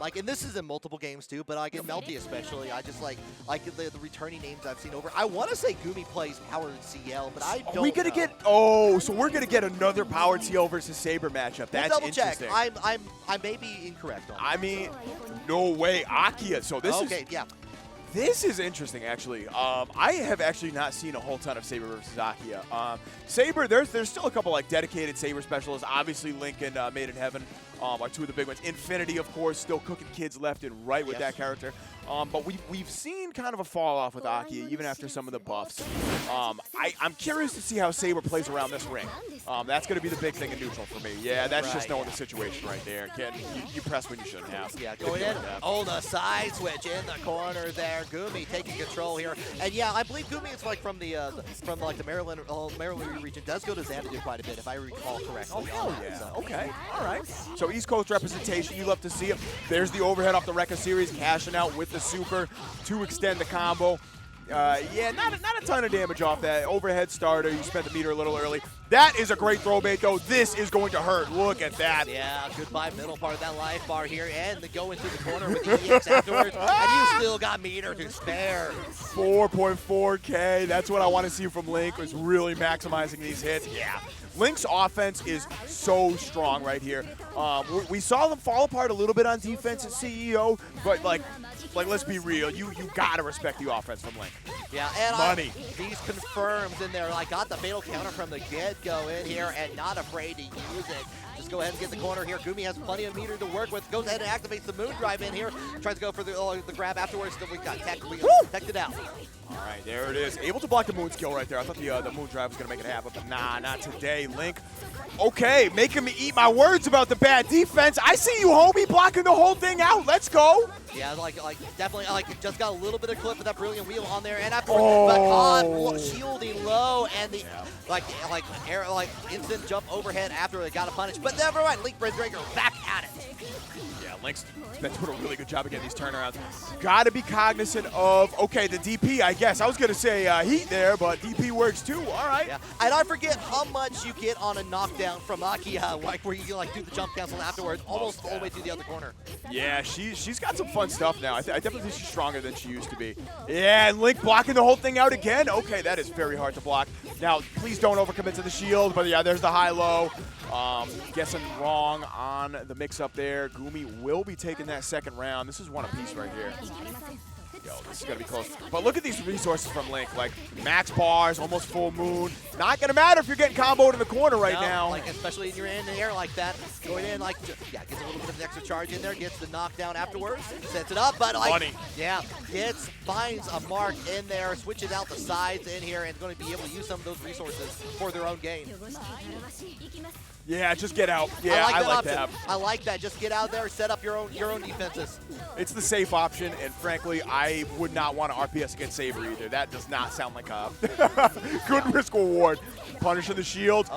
Like, and this is in multiple games too, but like in Melty especially, I just like the returning names I've seen over. I want to say Gumi plays Powered Ciel, but I don't know. Are we going to get, so we're going to get another Powered Ciel versus Saber matchup. That's interesting. Check. I may be incorrect on that. I mean, no way. Akiha. So this is... yeah. This is interesting, actually. I have actually not seen a whole ton of Saber versus Akiha. Saber, there's still a couple like dedicated Saber specialists. Obviously, Link and MadeInHeaven are two of the big ones. Infinity, of course, still cooking kids left and right with that character. But we've seen kind of a fall off with Akiha, even after some of the buffs. I'm curious to see how Saber plays around this ring. That's going to be the big thing in neutral for me. Yeah, that's just knowing the situation right there. You press when you shouldn't have. Yeah, going in. Oh, the side switch in the corner there. Gumi taking control here, and yeah, I believe Gumi is like from the Maryland region. Does go to Xanadu quite a bit, if I recall correctly. Oh hell yeah! So. Okay, all right. So East Coast representation, you love to see it. There's the overhead off the Rekka series, cashing out with the super to extend the combo. Yeah, not a ton of damage off that overhead starter. You spent the meter a little early. That is a great throw bait, though. This is going to hurt. Look at that. Yeah, goodbye middle part of that life bar here, and the go into the corner with the EX afterwards, and you still got meter to spare. 4.4K. That's what I want to see from Link, is really maximizing these hits. Yeah. Link's offense is so strong right here. We saw them fall apart a little bit on defense at CEO, but like let's be real, you gotta respect the offense from Link. Yeah, and these confirms in there, like got the fatal counter from the get-go in here, and not afraid to use it. Just go ahead and get the corner here. Gumi has plenty of meter to work with. Goes ahead and activates the moon drive in here. Tries to go for the grab afterwards. We got teched it out. All right, there it is. Able to block the moon skill right there. I thought the moon drive was going to make it happen, but nah, not today. Link, okay, making me eat my words about the bad defense. I see you, homie, blocking the whole thing out. Let's go. Yeah, like definitely, just got a little bit of clip with that brilliant wheel on there, and afterwards, but shielding low, and the instant jump overhead after it got a punish. But never mind, Link Pendrago back at it. Yeah, Link's been doing a really good job of getting these turnarounds. Got to be cognizant of, okay, the DP, I guess. I was going to say heat there, but DP works too. All right. Yeah. And I forget how much you get on a knockdown from Akiha, like where you can do the jump cancel afterwards, almost all the way through the other corner. Yeah, she's got some fun stuff now. I definitely think she's stronger than she used to be. Yeah, and Link blocking the whole thing out again. Okay, that is very hard to block. Now, please don't overcommit to the shield, but yeah, there's the high-low. Guessing wrong on the mix-up there. Gumi will be taking that second round. This is one apiece right here. Yo, this is going to be close. But look at these resources from Link. Like, max bars, almost full moon. Not going to matter if you're getting comboed in the corner right now. Like, especially when you're in the air like that. Going in, like, yeah, gets a little bit of an extra charge in there. Gets the knockdown afterwards. Sets it up, but, like, yeah, finds a mark in there. Switches out the sides in here and going to be able to use some of those resources for their own gain. Yeah, just get out. Yeah, I like that. I like that. Just get out there, set up your own defenses. It's the safe option, and frankly, I would not want to RPS against Saber either. That does not sound like a good risk reward. Punishing the shield,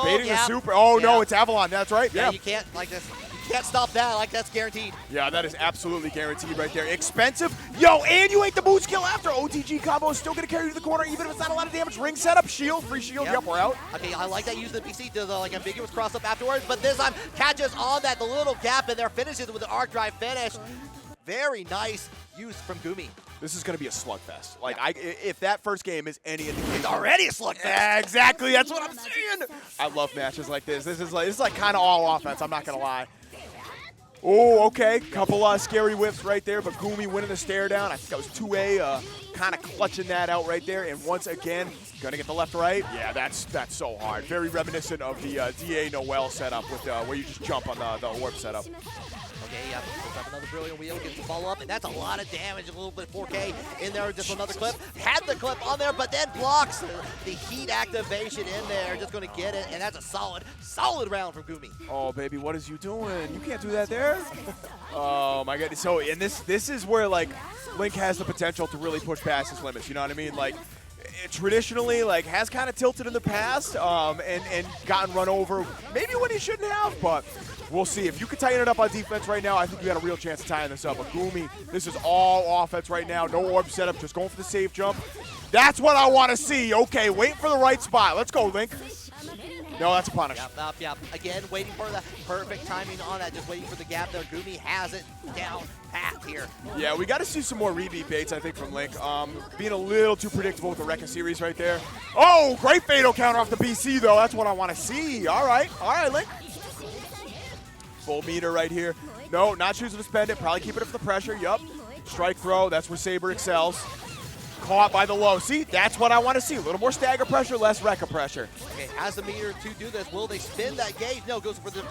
baiting the super. Oh no, it's Avalon. That's right. Yeah, you can't like this. You can't stop that. Like that's guaranteed. Yeah, that is absolutely guaranteed right there. Expensive. Yo, and you ate the boot skill after. OTG combo is still going to carry you to the corner, even if it's not a lot of damage. Ring setup, shield, free shield. Yep, we're out. Okay, I like that use of the PC to the like ambiguous cross up afterwards, but this time catches on that the little gap in there, finishes with an arc drive finish. Very nice use from Gumi. This is going to be a slugfest. Like, if that first game is any indication, it's already a slugfest. Yeah, exactly. That's what I'm saying. I love matches like this. This is like kind of all offense. I'm not going to lie. Oh, okay. Couple scary whiffs right there, but Gumi winning the stare down. I think that was 2A, kind of clutching that out right there. And once again, gonna get the left right. Yeah, that's so hard. Very reminiscent of the DA Noel setup with where you just jump on the orb setup. Okay, yeah, up another brilliant wheel, gets the follow up, and that's a lot of damage, a little bit 4K in there, just another clip. Had the clip on there, but then blocks the heat activation in there, just gonna get it, and that's a solid round from Gumi. Oh, baby, what is you doing? You can't do that there. Oh, my God. So, and this is where, like, Link has the potential to really push past his limits, you know what I mean? Like, traditionally, like, has kind of tilted in the past and gotten run over maybe when he shouldn't have, but we'll see. If you can tighten it up on defense right now, I think you got a real chance of tying this up. But Gumi, this is all offense right now. No orb setup, just going for the safe jump. That's what I want to see. Okay, wait for the right spot. Let's go, Link. No, that's a punish. Yep. Again, waiting for the perfect timing on that, just waiting for the gap there. Gumi has it down pat here. Yeah, we got to see some more rebeat baits, I think, from Link. Being a little too predictable with the Rekka series right there. Oh, great fatal counter off the BC, though. That's what I want to see. All right, Link. Full meter right here. No, not choosing to spend it. Probably keep it up for the pressure. Yup. Strike throw. That's where Saber excels. Caught by the low. See, that's what I want to see. A little more stagger pressure, less Rekka pressure. Okay, has the meter to do this. Will they spin that gauge? No, goes for the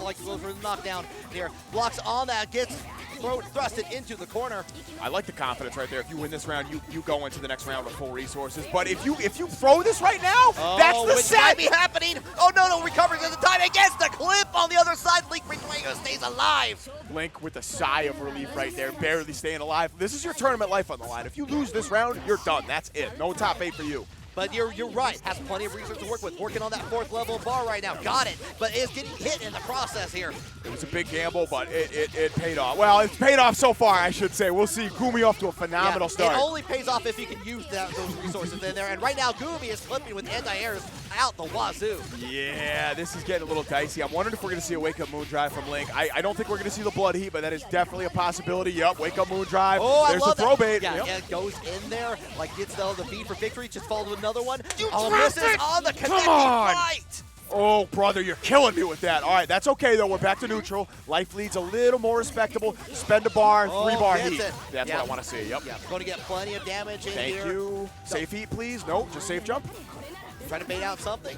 knockdown here. Blocks on that, gets thrusted into the corner. I like the confidence right there. If you win this round, you go into the next round with full resources. But if you throw this right now, that's the set. Might be happening. Oh no, recovers at the time. It gets the clip on the other side. Link stays alive. Link with a sigh of relief right there, barely staying alive. This is your tournament life on the line. If you lose this round, you're done. That's it. No top 8 for you. But you're right. Has plenty of research to work with. Working on that 4th level bar right now. Got it. But is getting hit in the process here. It was a big gamble, but it paid off. Well, it's paid off so far, I should say. We'll see Gumi off to a phenomenal start. It only pays off if you can use those resources in there. And right now, Gumi is clipping with anti-airs out the wazoo. Yeah, this is getting a little dicey. I'm wondering if we're going to see a wake-up moon drive from Link. I don't think we're going to see the blood heat, but that is definitely a possibility. Yup, wake-up moon drive. Oh, there's I love the throw bait. Yeah, yep. Goes in there, like gets the V for victory, just followed with another one. Misses on the connecting fight. Oh, brother, you're killing me with that. All right, that's okay, though. We're back to neutral. Life leads a little more respectable. Spend a bar, 3-bar heat. That's what I want to see. Yep. Going to get plenty of damage in here. Thank you. Safe heat, please. No, just safe jump. Trying to bait out something.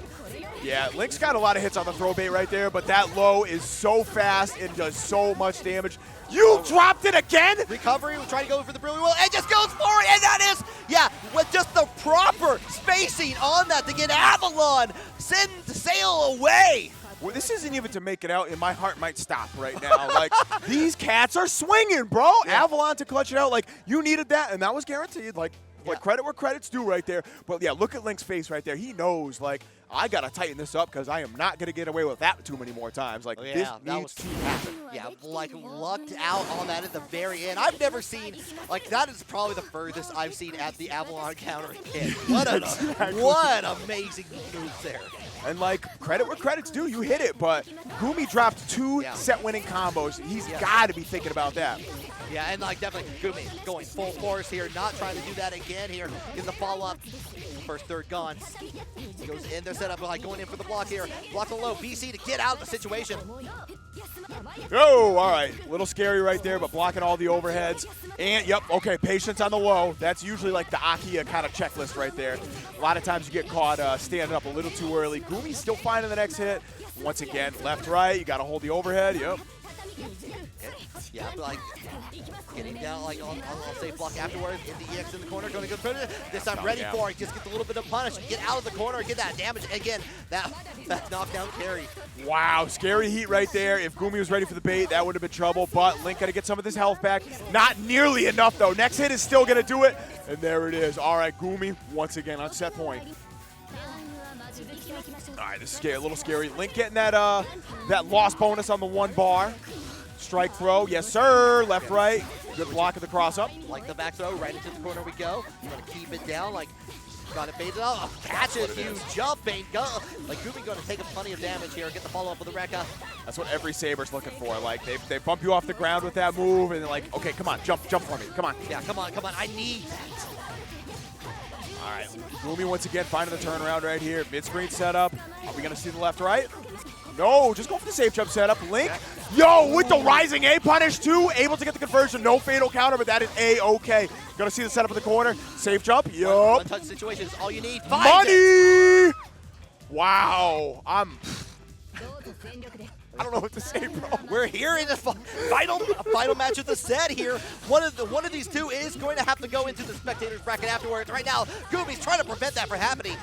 Yeah, Link's got a lot of hits on the throw bait right there, but that low is so fast and does so much damage. You dropped it again? Recovery, we're trying to go for the brilliant wheel, and just goes for it, and that is, with just the proper spacing on that to get Avalon, send Sail away. Well, this isn't even to make it out, and my heart might stop right now. Like, these cats are swinging, bro. Yeah. Avalon to clutch it out. Like, you needed that, and that was guaranteed. Like credit where credit's due right there. But, yeah, look at Link's face right there. He knows, like, I got to tighten this up because I am not going to get away with that too many more times. Like, this needs to happen. Yeah, like, lucked out on that at the very end. I've never seen, like, that is probably the furthest I've seen at the Avalon counter hit. What amazing moves there. And, like, credit where credit's due. You hit it, but Gumi dropped 2 set-winning combos. He's got to be thinking about that. Yeah, and, like, definitely Gumi going full force here, not trying to do that again here in the follow-up. First third gone. He goes in their setup, like, going in for the block here. Block on low, BC to get out of the situation. Oh, all right. A little scary right there, but blocking all the overheads. And, yep, okay, patience on the low. That's usually like the Akiha kind of checklist right there. A lot of times you get caught standing up a little too early. Gumi's still finding the next hit. Once again, left, right. You got to hold the overhead. Yep. Yeah, like getting down like on safe block afterwards. Get the EX in the corner, going to go this time ready for it. Just get a little bit of punish. Get out of the corner, get that damage. Again, that knockdown carry. Wow, scary heat right there. If Gumi was ready for the bait, that would have been trouble. But Link got to get some of this health back. Not nearly enough though. Next hit is still going to do it. And there it is. All right, Gumi once again on set point. All right, this is a little scary. Link getting that loss bonus on the 1 bar. Strike throw, yes sir. Left, right. Good block of the cross up. Like the back throw, right into the corner we go. Gonna keep it down, like got it baited out. Catch it, huge jump bait. Go. Like Gumi gonna take plenty of damage here. Get the follow up with the Rekka. That's what every Saber's looking for. Like they bump you off the ground with that move, and they're like, okay, come on, jump for me, come on. Yeah, come on. I need that. All right, Gumi once again finding the turnaround right here. Mid-screen setup. Are we gonna see the left, right? No, just go for the safe jump setup. Link, yo, with the rising A punish too, able to get the conversion. No fatal counter, but that is A-okay. Gonna see the setup in the corner. Safe jump, yup. One-touch situation is all you need. Money! Wow, I don't know what to say, bro. We're here in the final match of the set here. One of these two is going to have to go into the spectators bracket afterwards. Right now, Gumi's trying to prevent that from happening.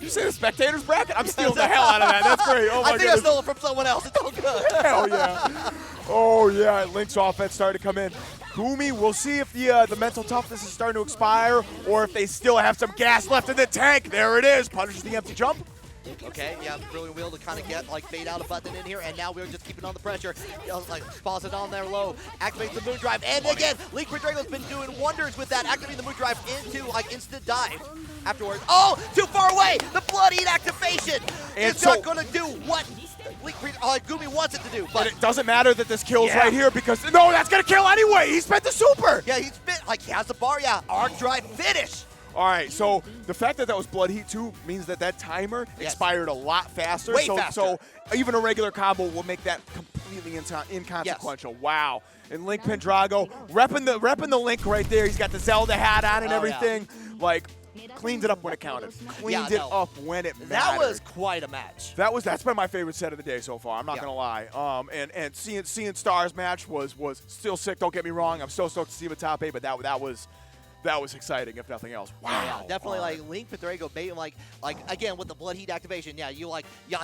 You say the spectators bracket? I'm stealing the hell out of that. That's great. Oh my I think I stole it from someone else. It's all good. Hell yeah. Oh yeah, Link's offense started to come in. Gumi, we'll see if the mental toughness is starting to expire or if they still have some gas left in the tank. There it is. Punishes the empty jump. Okay, yeah, brilliant wheel to kind of get, like, bait out a button in here, and now we're just keeping on the pressure. Like, pause it on there low, activates the moon drive, and again, Link Pendrago's been doing wonders with that, activating the moon drive into, like, instant dive afterwards. Oh, too far away! The blood heat activation! And it's not gonna do what Gumi wants it to do, but it doesn't matter that this kills right here because, no, that's gonna kill anyway! He spent the super! Yeah, he has the bar, yeah, arc drive finish! All right, so the fact that was blood heat too means that timer expired a lot faster. Way faster. So even a regular combo will make that completely inconsequential. Yes. Wow. And Link Pendrago repping the Link right there. He's got the Zelda hat on and everything. Yeah. Like cleaned it up when it counted. Cleaned it up when it mattered. That was quite a match. That's been my favorite set of the day so far. I'm not gonna lie. And seeing Stars match was still sick. Don't get me wrong. I'm so stoked to see him at top 8, but that was exciting, if nothing else. Wow. Yeah, definitely like Link Pendrago baiting like again with the blood heat activation. Yeah,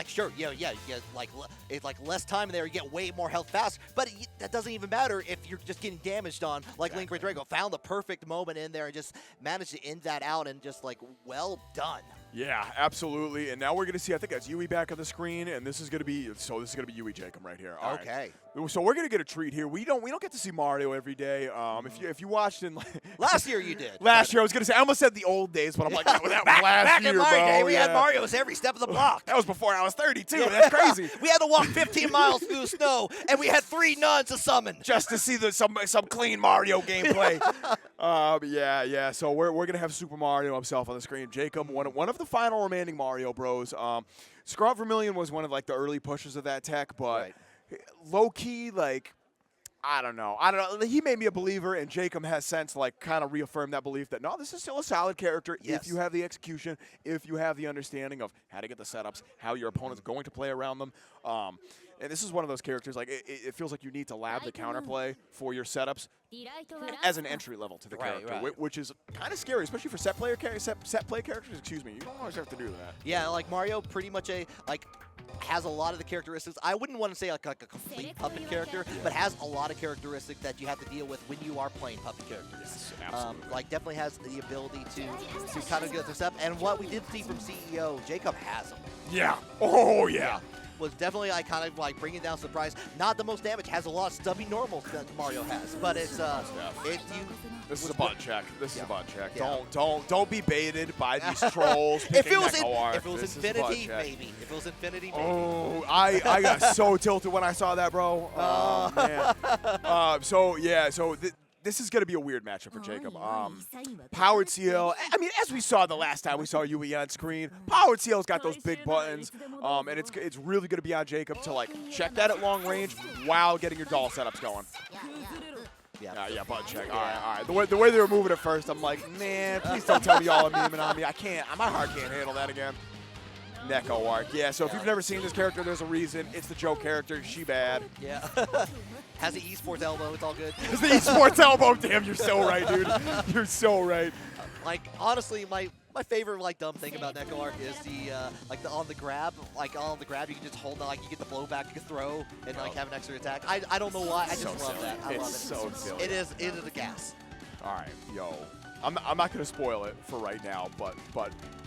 sure, it's like less time there, you get way more health fast, but that doesn't even matter if you're just getting damaged on. Like Link Pendrago found the perfect moment in there and just managed to end that out and just like well done. Yeah, absolutely. And now we're gonna see. I think that's Yui back on the screen, and this is gonna be Yui JayKom right here. All okay. Right. So we're gonna get a treat here. We don't get to see Mario every day. If you watched in last year, you did. Last year, I was gonna say I almost said the old days, but I'm like that was last year, in my day, bro. we had Marios every step of the block. That was before I was 30 too. That's crazy. We had to walk 15 miles through the snow, and we had 3 nuns to summon just to see some clean Mario gameplay. Yeah. So we're gonna have Super Mario himself on the screen. JayKom, one of the final remaining Mario bros. ScrawtVermillion was one of like the early pushers of that tech, but low key, like I don't know. He made me a believer, and JayKom has since like kind of reaffirmed that belief that no, this is still a solid character if you have the execution, if you have the understanding of how to get the setups, how your opponent's going to play around them. And this is one of those characters, like, it feels like you need to lab the counterplay for your setups as an entry level to the character, which is kind of scary, especially for set play characters. Excuse me, you don't always have to do that. Yeah, like Mario pretty much has a lot of the characteristics. I wouldn't want to say like a complete puppet character, but has a lot of characteristics that you have to deal with when you are playing puppet characters. Yes, absolutely. Like definitely has the ability to kind of get this up. And what we did see from CEO, JayKom has them. Yeah. Oh yeah. Was definitely like kind of like bringing down surprise. Not the most damage. Has a lot of stubby normals that Mario has, but it's This is a butt check. This is a butt check. Don't be baited by these trolls. If it was Infinity, maybe. If it was Infinity, maybe. Oh, I got so tilted when I saw that, bro. Oh man. So this is going to be a weird matchup for JayKom. Powered Ciel, I mean, as we saw the last time we saw Yui on screen, Powered Ciel's got those big buttons, and it's really going to be on JayKom to like check that at long range while getting your doll setups going. Yeah, butt check. All right. The way they were moving at first, I'm like, man, please don't tell me y'all are memeing on me. I can't. My heart can't handle that again. Neko arc. Yeah, so if you've never seen this character, there's a reason. It's the joke character. She bad. Yeah. Has the esports elbow. It's all good. It's the esports elbow. Damn, you're so right, dude. You're so right. Like, honestly, my favorite like dumb thing about Neko Arc is the like the on the grab you can just hold on, like you get the blowback, you can throw and like have an extra attack. I don't know why, I just love that. I love it. So silly. It is a gas. All right, yo, I'm not gonna spoil it for right now, but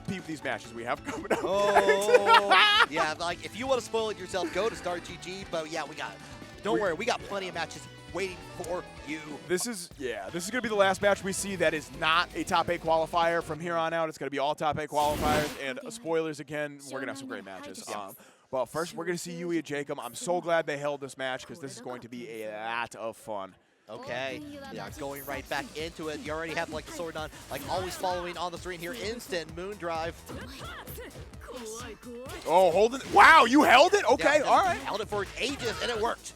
peep these matches we have coming up. Oh, yeah, like if you want to spoil it yourself, go to StarGG. But yeah, don't worry, we got plenty of matches waiting for you. This is gonna be the last match we see that is not a top 8 qualifier. From here on out, it's gonna be all top 8 qualifiers. And spoilers again, we're gonna have some great matches. But first, we're gonna see Yui and JayKom. I'm so glad they held this match because this is going to be a lot of fun. Okay, yeah, going right back into it. You already have like the sword on, like always following on the screen here. Instant moon drive. Oh, hold it! Wow, you held it. Okay, yeah, all right. Held it for ages and it worked.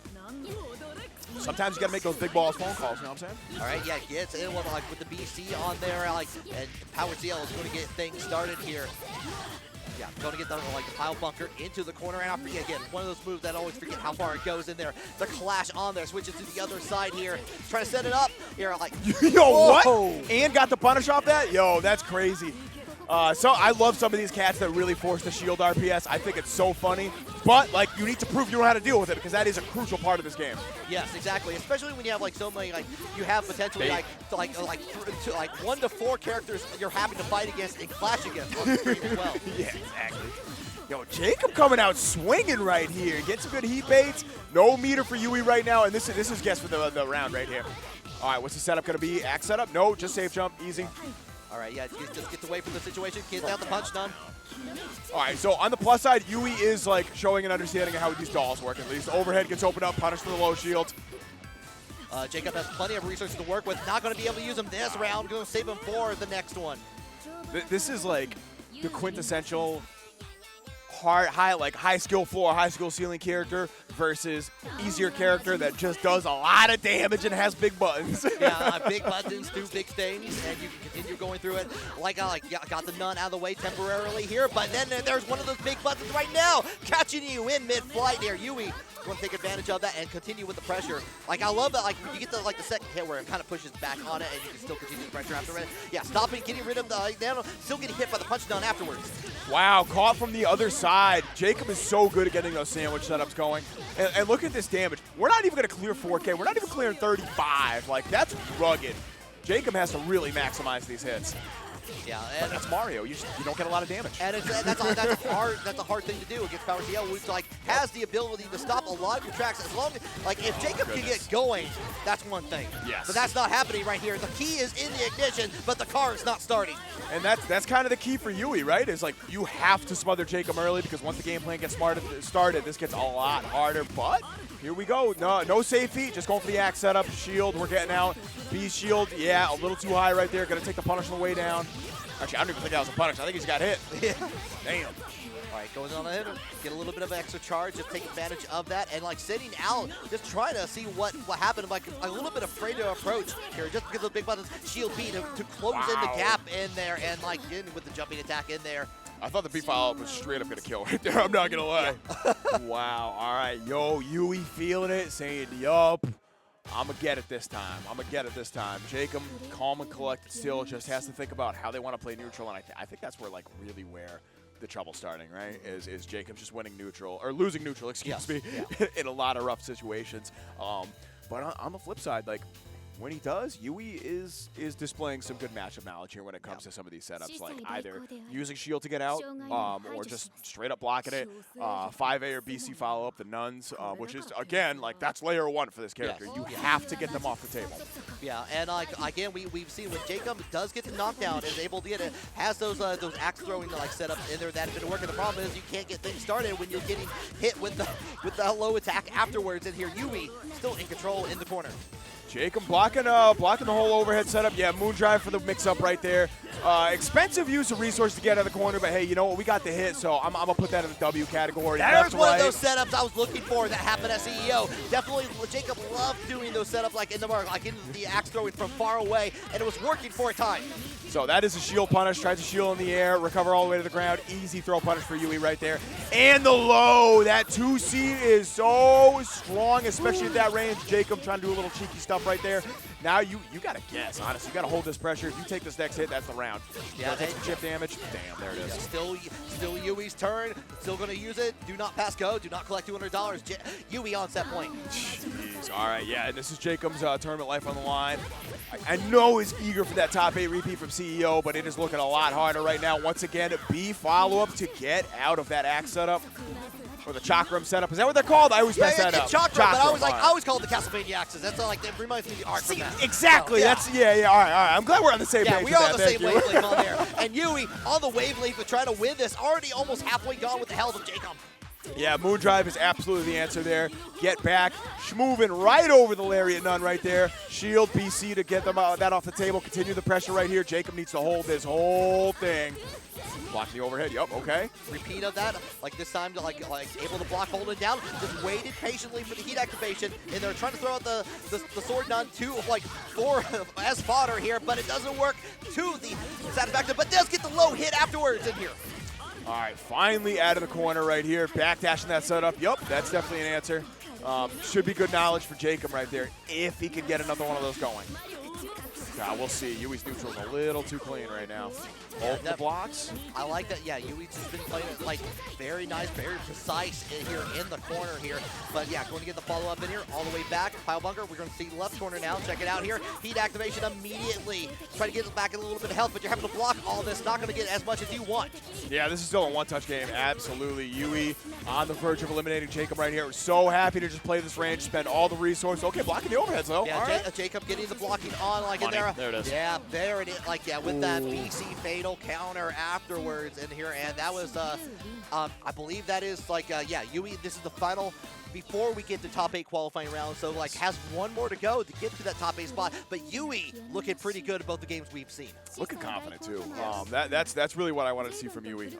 Sometimes you gotta make those big balls phone calls, you know what I'm saying? All right, yeah, gets in with, like, with the BC on there, like, and Power Ciel is going to get things started here. Yeah, going to get the, like, the pile bunker into the corner, and after, again, one of those moves that I always forget how far it goes in there. The clash on there, switches to the other side here, trying to set it up. Here, like, yo, whoa. What? And got the punish off that? Yo, that's crazy. So I love some of these cats that really force the shield RPS. I think it's so funny. But, like, you need to prove you know how to deal with it because that is a crucial part of this game. Yes, exactly. Especially when you have, like, so many, like, you have potentially, like 1 to 4 characters you're having to fight against and clash against on the screen as well. Yeah, exactly. Yo, JayKom coming out swinging right here. Get some good heat baits. No meter for Yui right now. And this is guess for the round right here. All right, what's the setup going to be? Axe setup? No, just safe jump. Easy. All right, yeah, just gets away from the situation, gets out the punch done. All right, so on the plus side, Yui is like showing an understanding of how these dolls work at least. Overhead gets opened up, punished for the low shield. JayKom has plenty of resources to work with. Not going to be able to use them this round. Going to save him for the next one. This is like the quintessential high skill floor, high skill ceiling character versus easier character that just does a lot of damage and has big buttons. Yeah, big buttons do big things, and you can continue going through it. Got the nun out of the way temporarily here, but then there's one of those big buttons right now, catching you in mid-flight there. Yui going to take advantage of that and continue with the pressure. Like, I love that, like, you get the second hit where it kind of pushes back on it and you can still continue the pressure after it. Yeah, stopping, getting rid of the, still getting hit by the punch down afterwards. Wow, caught from the other side. JayKom is so good at getting those sandwich setups going. And look at this damage. We're not even going to clear 4K. We're not even clearing 35. Like, that's rugged. JayKom has to really maximize these hits. Yeah, and that's Mario. You don't get a lot of damage. And that's a hard thing to do against Power Ciel, which like has the ability to stop a lot of your tracks as long as if JayKom can get going, that's one thing. Yes. But that's not happening right here. The key is in the ignition, but the car is not starting. And that's kind of the key for Yui, right? Is like you have to smother JayKom early because once the game plan gets started, this gets a lot harder. But here we go. No safe feet. Just going for the axe setup. Shield, we're getting out. B shield, yeah, a little too high right there. Gonna take the punish on the way down. Actually, I don't even think that was a punish. I think he just got hit. Yeah. Damn. All right, goes on ahead, get a little bit of extra charge, just take advantage of that, and like sitting out, just trying to see what happened. Like a little bit afraid to approach here, just because of the big buttons. Shield B to close in the gap in there, and like in with the jumping attack in there. I thought the B follow-up was straight up gonna kill right there. I'm not gonna lie. Wow. All right, yo, Yui feeling it, saying yup. I'm going to get it this time. JayKom, calm and collected still, just has to think about how they want to play neutral, and I think that's where, like, really where the trouble's starting, right? Is JayKom just winning neutral, or losing neutral, excuse me, in a lot of rough situations. But on the flip side, like, when he does, Yui is displaying some good matchup knowledge here when it comes to some of these setups, like either using shield to get out, or just straight up blocking it. 5A or BC follow up the nuns, which is again like that's layer 1 for this character. Yes. You have to get them off the table. Yeah, and like again, we've seen when JayKom does get the knockdown, is able to get it, has those axe throwing like setups in there that have been working. The problem is you can't get things started when you're getting hit with the low attack afterwards. And here Yui still in control in the corner. JayKom blocking the whole overhead setup. Yeah, moon drive for the mix-up right there. Expensive use of resources to get out of the corner, but hey, you know what? We got the hit, so I'm going to put that in the W category. There's one of those setups I was looking for that happened at CEO. Definitely, JayKom loved doing those setups like in the mark, like in the axe throwing from far away, and it was working for a time. So that is a shield punish. Tries to shield in the air, recover all the way to the ground. Easy throw punish for Yui right there. And the low. That 2C is so strong, especially at that range. JayKom trying to do a little cheeky stuff right there. Now you got to guess, honestly. You got to hold this pressure. If you take this next hit, that's the round. Yeah, take some chip damage. Damn, there it is. Yeah, still Yui's turn. Still going to use it. Do not pass go. Do not collect $200. Yui on set point. Jeez. All right, yeah, and this is JayKom's tournament life on the line. I know he's eager for that top 8 repeat from CEO, but it is looking a lot harder right now. Once again, B follow-up to get out of that axe setup. Or the chakram setup. Is that what they're called? I always mess that up. Chakram, but I always call it the Castlevania axes. That's like, it reminds me of the art from that. Exactly. So, That's, yeah, all right. I'm glad we're on the same page. Yeah, we are on the same wavelength on there. And Yui on the wavelength to try to win this, already almost halfway gone with the health of JayKom. Yeah, Moondrive is absolutely the answer there. Get back, moving right over the Lariat Nun right there. Shield PC to get them that off the table. Continue the pressure right here. JayKom needs to hold this whole thing. Block the overhead. Yup, okay. Repeat of that. Like this time, to like able to block, hold it down. Just waited patiently for the heat activation, and they're trying to throw out the sword nun for as fodder here, but it doesn't work to the satisfaction. But does get the low hit afterwards in here. All right, finally out of the corner right here. Backdashing that setup. Yup, that's definitely an answer. Should be good knowledge for JayKom right there if he can get another one of those going. We'll see. Yui's neutral's a little too clean right now. Both the blocks. I like that. Yeah, Yui's just been playing it like very nice, very precise here in the corner here. But yeah, going to get the follow-up in here, all the way back. Pile bunker. We're going to see left corner now. Check it out here. Heat activation immediately. Try to get back a little bit of health, but you're having to block all this. Not going to get as much as you want. Yeah, this is still a one-touch game. Absolutely. Yui on the verge of eliminating JayKom right here. We're so happy to just play this range, spend all the resources. Okay, blocking the overheads though. Yeah, all right. JayKom getting the blocking on like in there. There it is. Yeah, there it is. Like, yeah, with that BC fatal counter afterwards in here. And that was, I believe that is like, yeah, Yui, this is the final before we get to top 8 qualifying round. So, like, has one more to go to get to that top 8 spot. But Yui looking pretty good at both the games we've seen. Looking confident, too. That's really what I wanted to see from Yui.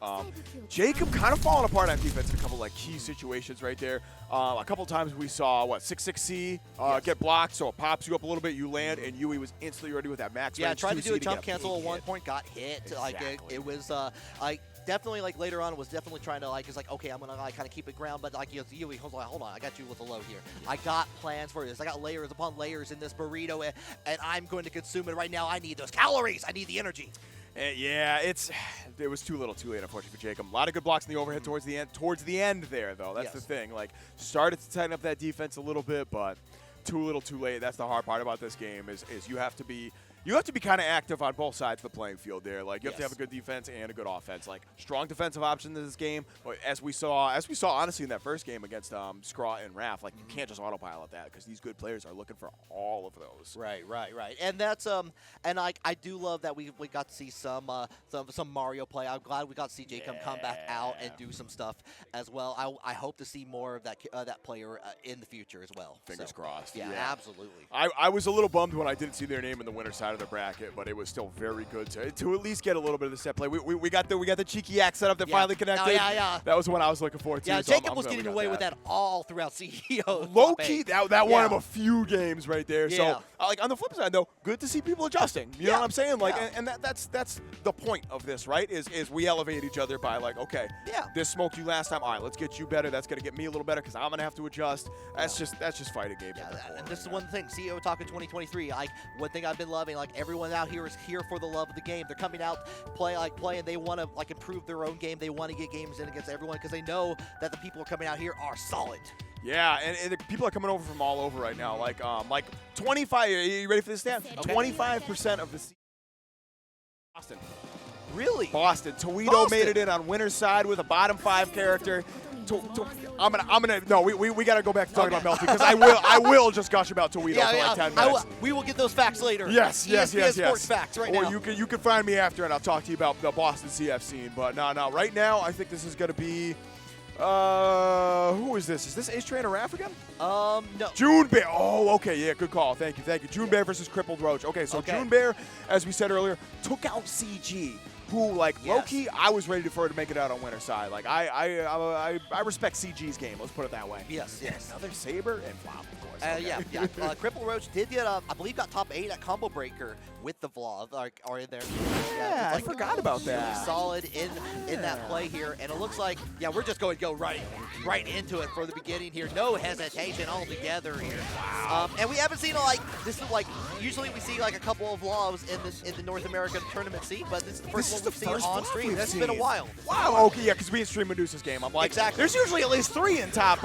JayKom kind of falling apart on defense in a couple, like, key situations right there. A couple times we saw, what, 6-6C get blocked, so it pops you up a little bit, you land, and Yui was instantly ready with that max range. Yeah, tried to do a jump to cancel at one point, got hit. Exactly. Like, it was, like, definitely, like, later on was definitely trying to, like, it's like, okay, I'm going to, like, kind of keep it ground, but, like, Yui, hold on, I got you with a low here. I got plans for this. I got layers upon layers in this burrito, and I'm going to consume it right now. I need those calories. I need the energy. Yeah, it was too little, too late, unfortunately, for JayKom. A lot of good blocks in the overhead towards the end. Towards the end there, though. That's the thing. Like, started to tighten up that defense a little bit, but too little, too late. That's the hard part about this game is you have to be kind of active on both sides of the playing field there. Like, you have to have a good defense and a good offense. Like, strong defensive options in this game, as we saw honestly in that first game against Scraw and Raph. Like, you can't just autopilot that because these good players are looking for all of those. Right. And that's and I do love that we got to see some Mario play. I'm glad we got to see JayKom come back out and do some stuff as well. I hope to see more of that player in the future as well. Fingers crossed. Yeah, absolutely. I was a little bummed when I didn't see their name in the winner's side of the bracket, but it was still very good to at least get a little bit of the set play. We got the cheeky axe setup that finally connected. Yeah. That was the one I was looking forward to. Yeah, so JayKom was getting away with that all throughout CEO. Low key, that won him a few games right there. Yeah. So like on the flip side though, good to see people adjusting. You know what I'm saying? Like, and that's the point of this, right? Is we elevate each other by like, okay, this smoked you last time. All right, let's get you better. That's gonna get me a little better because I'm gonna have to adjust. That's just fighting game. Yeah, and this is one thing. CEOtaku 2023. Like, one thing I've been loving. Like, everyone out here is here for the love of the game. They're coming out playing. They want to like improve their own game. They want to get games in against everyone because they know that the people who are coming out here are solid. Yeah, and the people are coming over from all over right now. Like 25. Are you ready for this stat? Okay. 25% of the Boston. Really? Boston. Toledo made it in on winner's side with a bottom 5 character. We gotta go back to talking about Melty because I will just gush about Toledo for like 10 minutes. We will get those facts later. Yes. Sports facts right now. Or you can find me after and I'll talk to you about the Boston CF scene. But no, right now I think this is gonna be. Who is this? Is this Ace Train or Raph again? No. JunBear. Oh, okay. Yeah, good call. Thank you. JunBear versus Crippled Roach. Okay, so JunBear, as we said earlier, took out CG who, like, Yes. low-key, I was ready for her to make it out on winner's side. Like, I respect CG's game. Let's put it that way. Yes, yes. Another Saber and Vlov, of course. Okay. Yeah. Crippled Roach did get, I believe, got top 8 at Combo Breaker with the Vlov, or in there. Yeah, I forgot about really that. solid in that play here, and it looks like, yeah, we're just going to go right into it for the beginning here. No hesitation altogether here. Wow. And we haven't seen, like, this is like, usually we see like a couple of Vlovs in the North American tournament scene, but this is the first one we've seen on stream. It's been a while. Wow, okay, yeah, because we stream Medusa's game. I'm like, Exactly. there's usually at least 3 in top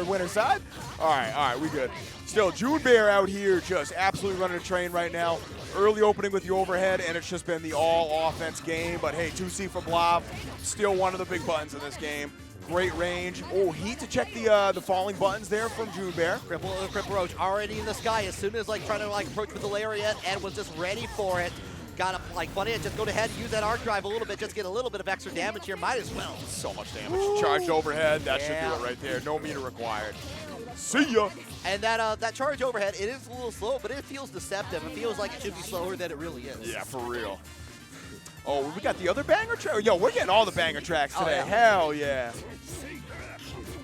winner's side. All right, we good. Still, JunBear out here just absolutely running a train right now. Early opening with the overhead, and it's just been the all-offense game. But hey, 2C from Vlov, still one of the big buttons in this game. Great range. Oh, heat to check the falling buttons there from JunBear. Crippled Roach already in the sky as soon as like trying to like approach with the lariat and was just ready for it. Got to like funny, just go ahead and use that arc drive a little bit, just get a little bit of extra damage here. Might as well. So much damage. Charged overhead. That should do it right there. No meter required. See ya. And that charge overhead, it is a little slow, but it feels deceptive. It feels like it should be slower than it really is. Yeah, for real. Oh, we got the other banger track. Yo, we're getting all the banger tracks today. Yeah. Hell yeah.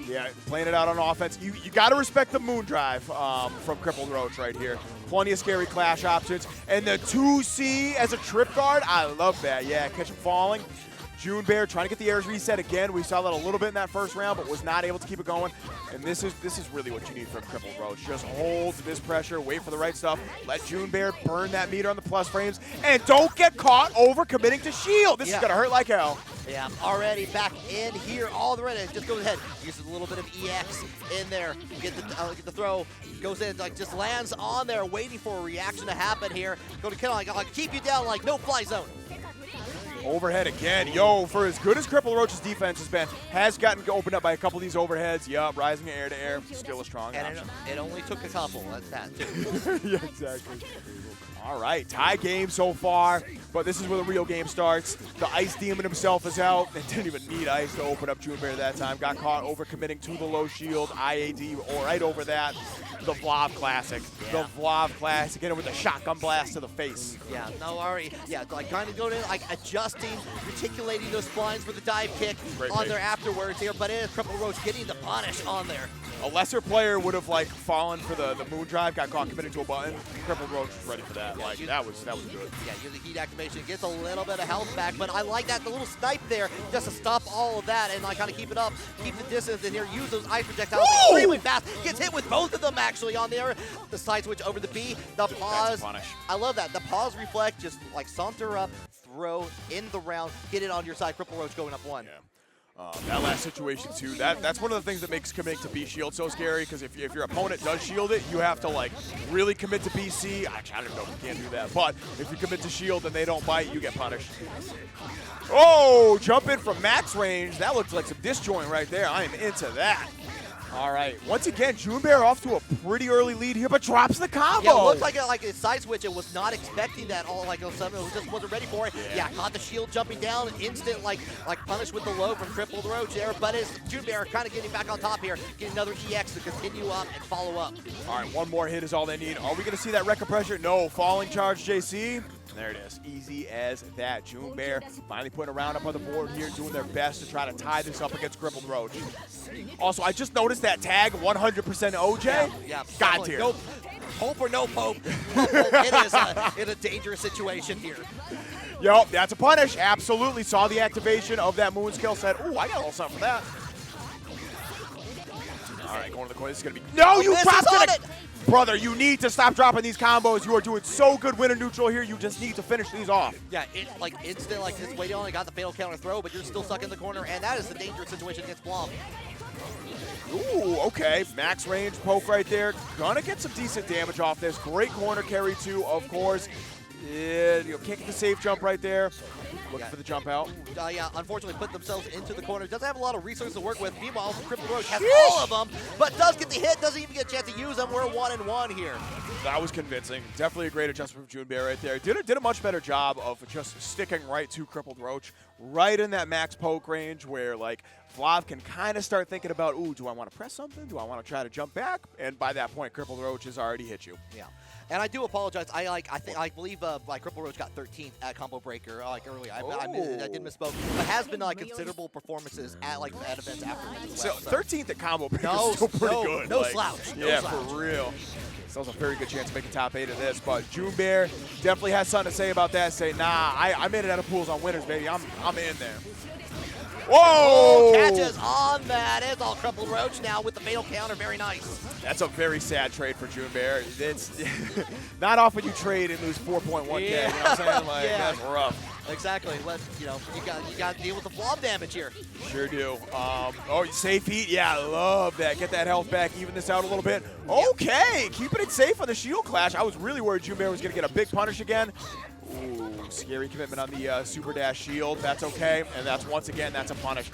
Yeah, playing it out on offense. You got to respect the moon drive from Crippled Roach right here. Plenty of scary clash options. And the 2C as a trip guard, I love that. Yeah, catch him falling. JunBear trying to get the airs reset again. We saw that a little bit in that first round, but was not able to keep it going. And this is really what you need from Crippled Roach. Just hold this pressure, wait for the right stuff, let JunBear burn that meter on the plus frames, and don't get caught over committing to shield. This is gonna hurt like hell. Yeah, already back in here all the way. Just goes ahead, uses a little bit of EX in there, get the throw, goes in, like just lands on there, waiting for a reaction to happen here. Go to kill, like keep you down, like no fly zone. Overhead again. Yo, for as good as Crippled Roach's defense has been, has gotten opened up by a couple of these overheads. Yup, rising air to air. Still a strong And option. it only took a couple. That's that, too. Yeah, exactly. All right, tie game so far, but this is where the real game starts. The Ice Demon himself is out. They didn't even need Ice to open up JunBear that time. Got caught overcommitting to the low shield. IAD right over that. The Vlov Classic. Yeah. The Vlov Classic. Get it with a shotgun blast to the face. Yeah, no, already. Yeah, like kind of going in, like adjusting, reticulating those splines for the dive kick Great on bait. there afterwards here, but it is Crippled Roach getting the punish on there. A lesser player would have like fallen for the moon drive, got caught committing to a button. Crippled Roach was ready for that. Yeah, Like that was good. Yeah, use the heat activation, gets a little bit of health back, but I like that, the little snipe there, just to stop all of that and like kind of keep it up, keep the distance in here, use those ice projectiles extremely fast, gets hit with both of them actually on there. The side switch over the B, the pause. That's a punish. I love that, the pause reflect, just like saunter up, throw in the round, get it on your side, Crippled Roach going up 1. Yeah. That last situation too, that's one of the things that makes committing to B shield so scary, because if your opponent does shield it, you have to like really commit to BC. Actually, I don't know if you can't do that, but if you commit to shield and they don't bite, you get punished. Oh, jump in from max range. That looks like some disjoint right there. I am into that. All right, once again, JunBear off to a pretty early lead here, but drops the combo. Yeah, it looks like a side switch. It was not expecting that all like of a sudden. It just wasn't ready for it. Yeah, caught the shield jumping down, instant like punish with the low from Crippled Roach there. But it's JunBear kind of getting back on top here, getting another EX to continue up and follow up. All right, one more hit is all they need. Are we going to see that Wrecker pressure? No, falling charge JC. There it is, easy as that. JunBear finally putting a round up on the board here, doing their best to try to tie this up against Crippled Roach. Also, I just noticed that tag 100% OJ. Yeah, God tier. No hope or no pope. It is in a dangerous situation here. Yup, that's a punish. Absolutely saw the activation of that moon skill. Said, ooh, I got a little something for that. All right, going to the coin. This is going to be. No, you dropped it! Brother, you need to stop dropping these combos. You are doing so good winner neutral here. You just need to finish these off. Yeah, it like instant like this way only got the fatal counter throw, but you're still stuck in the corner, and that is the dangerous situation against Vlov. Ooh, okay. Max range poke right there. Gonna get some decent damage off this. Great corner carry too, of course. Yeah, you can't get the safe jump right there. Looking for the jump out. Yeah, unfortunately put themselves into the corner. Doesn't have a lot of resources to work with. Meanwhile, Crippled Roach has all of them, but does get the hit. Doesn't even get a chance to use them. We're 1-1 here. That was convincing. Definitely a great adjustment from JunBear right there. Did a much better job of just sticking right to Crippled Roach, right in that max poke range where like Vlov can kind of start thinking about, ooh, do I want to press something? Do I want to try to jump back? And by that point, Crippled Roach has already hit you. Yeah. And I do apologize. I believe like Crippled Roach got 13th at Combo Breaker like earlier. I did misspoke. But has been like considerable performances at events afterwards as well. So 13th at Combo Breaker No, is still pretty good. No like, slouch. No yeah, slouch. for real. Still has a very good chance of making top 8 of this. But JunBear definitely has something to say about that. Say, nah, I made it out of pools on winners, baby. I'm in there. Whoa! Oh, catches on that. It's all Crippled Roach now with the fatal counter. Very nice. That's a very sad trade for JunBear. It's not often you trade and lose 4.1K. Yeah. You know what I'm saying? Like, Yeah. that's rough. Exactly. You got to deal with the Vlov damage here. Sure do. Oh, safe heat. Yeah, I love that. Get that health back. Even this out a little bit. Okay, keeping it safe on the shield clash. I was really worried JunBear was going to get a big punish again. Ooh, scary commitment on the super dash shield. That's okay, and that's once again that's a punish.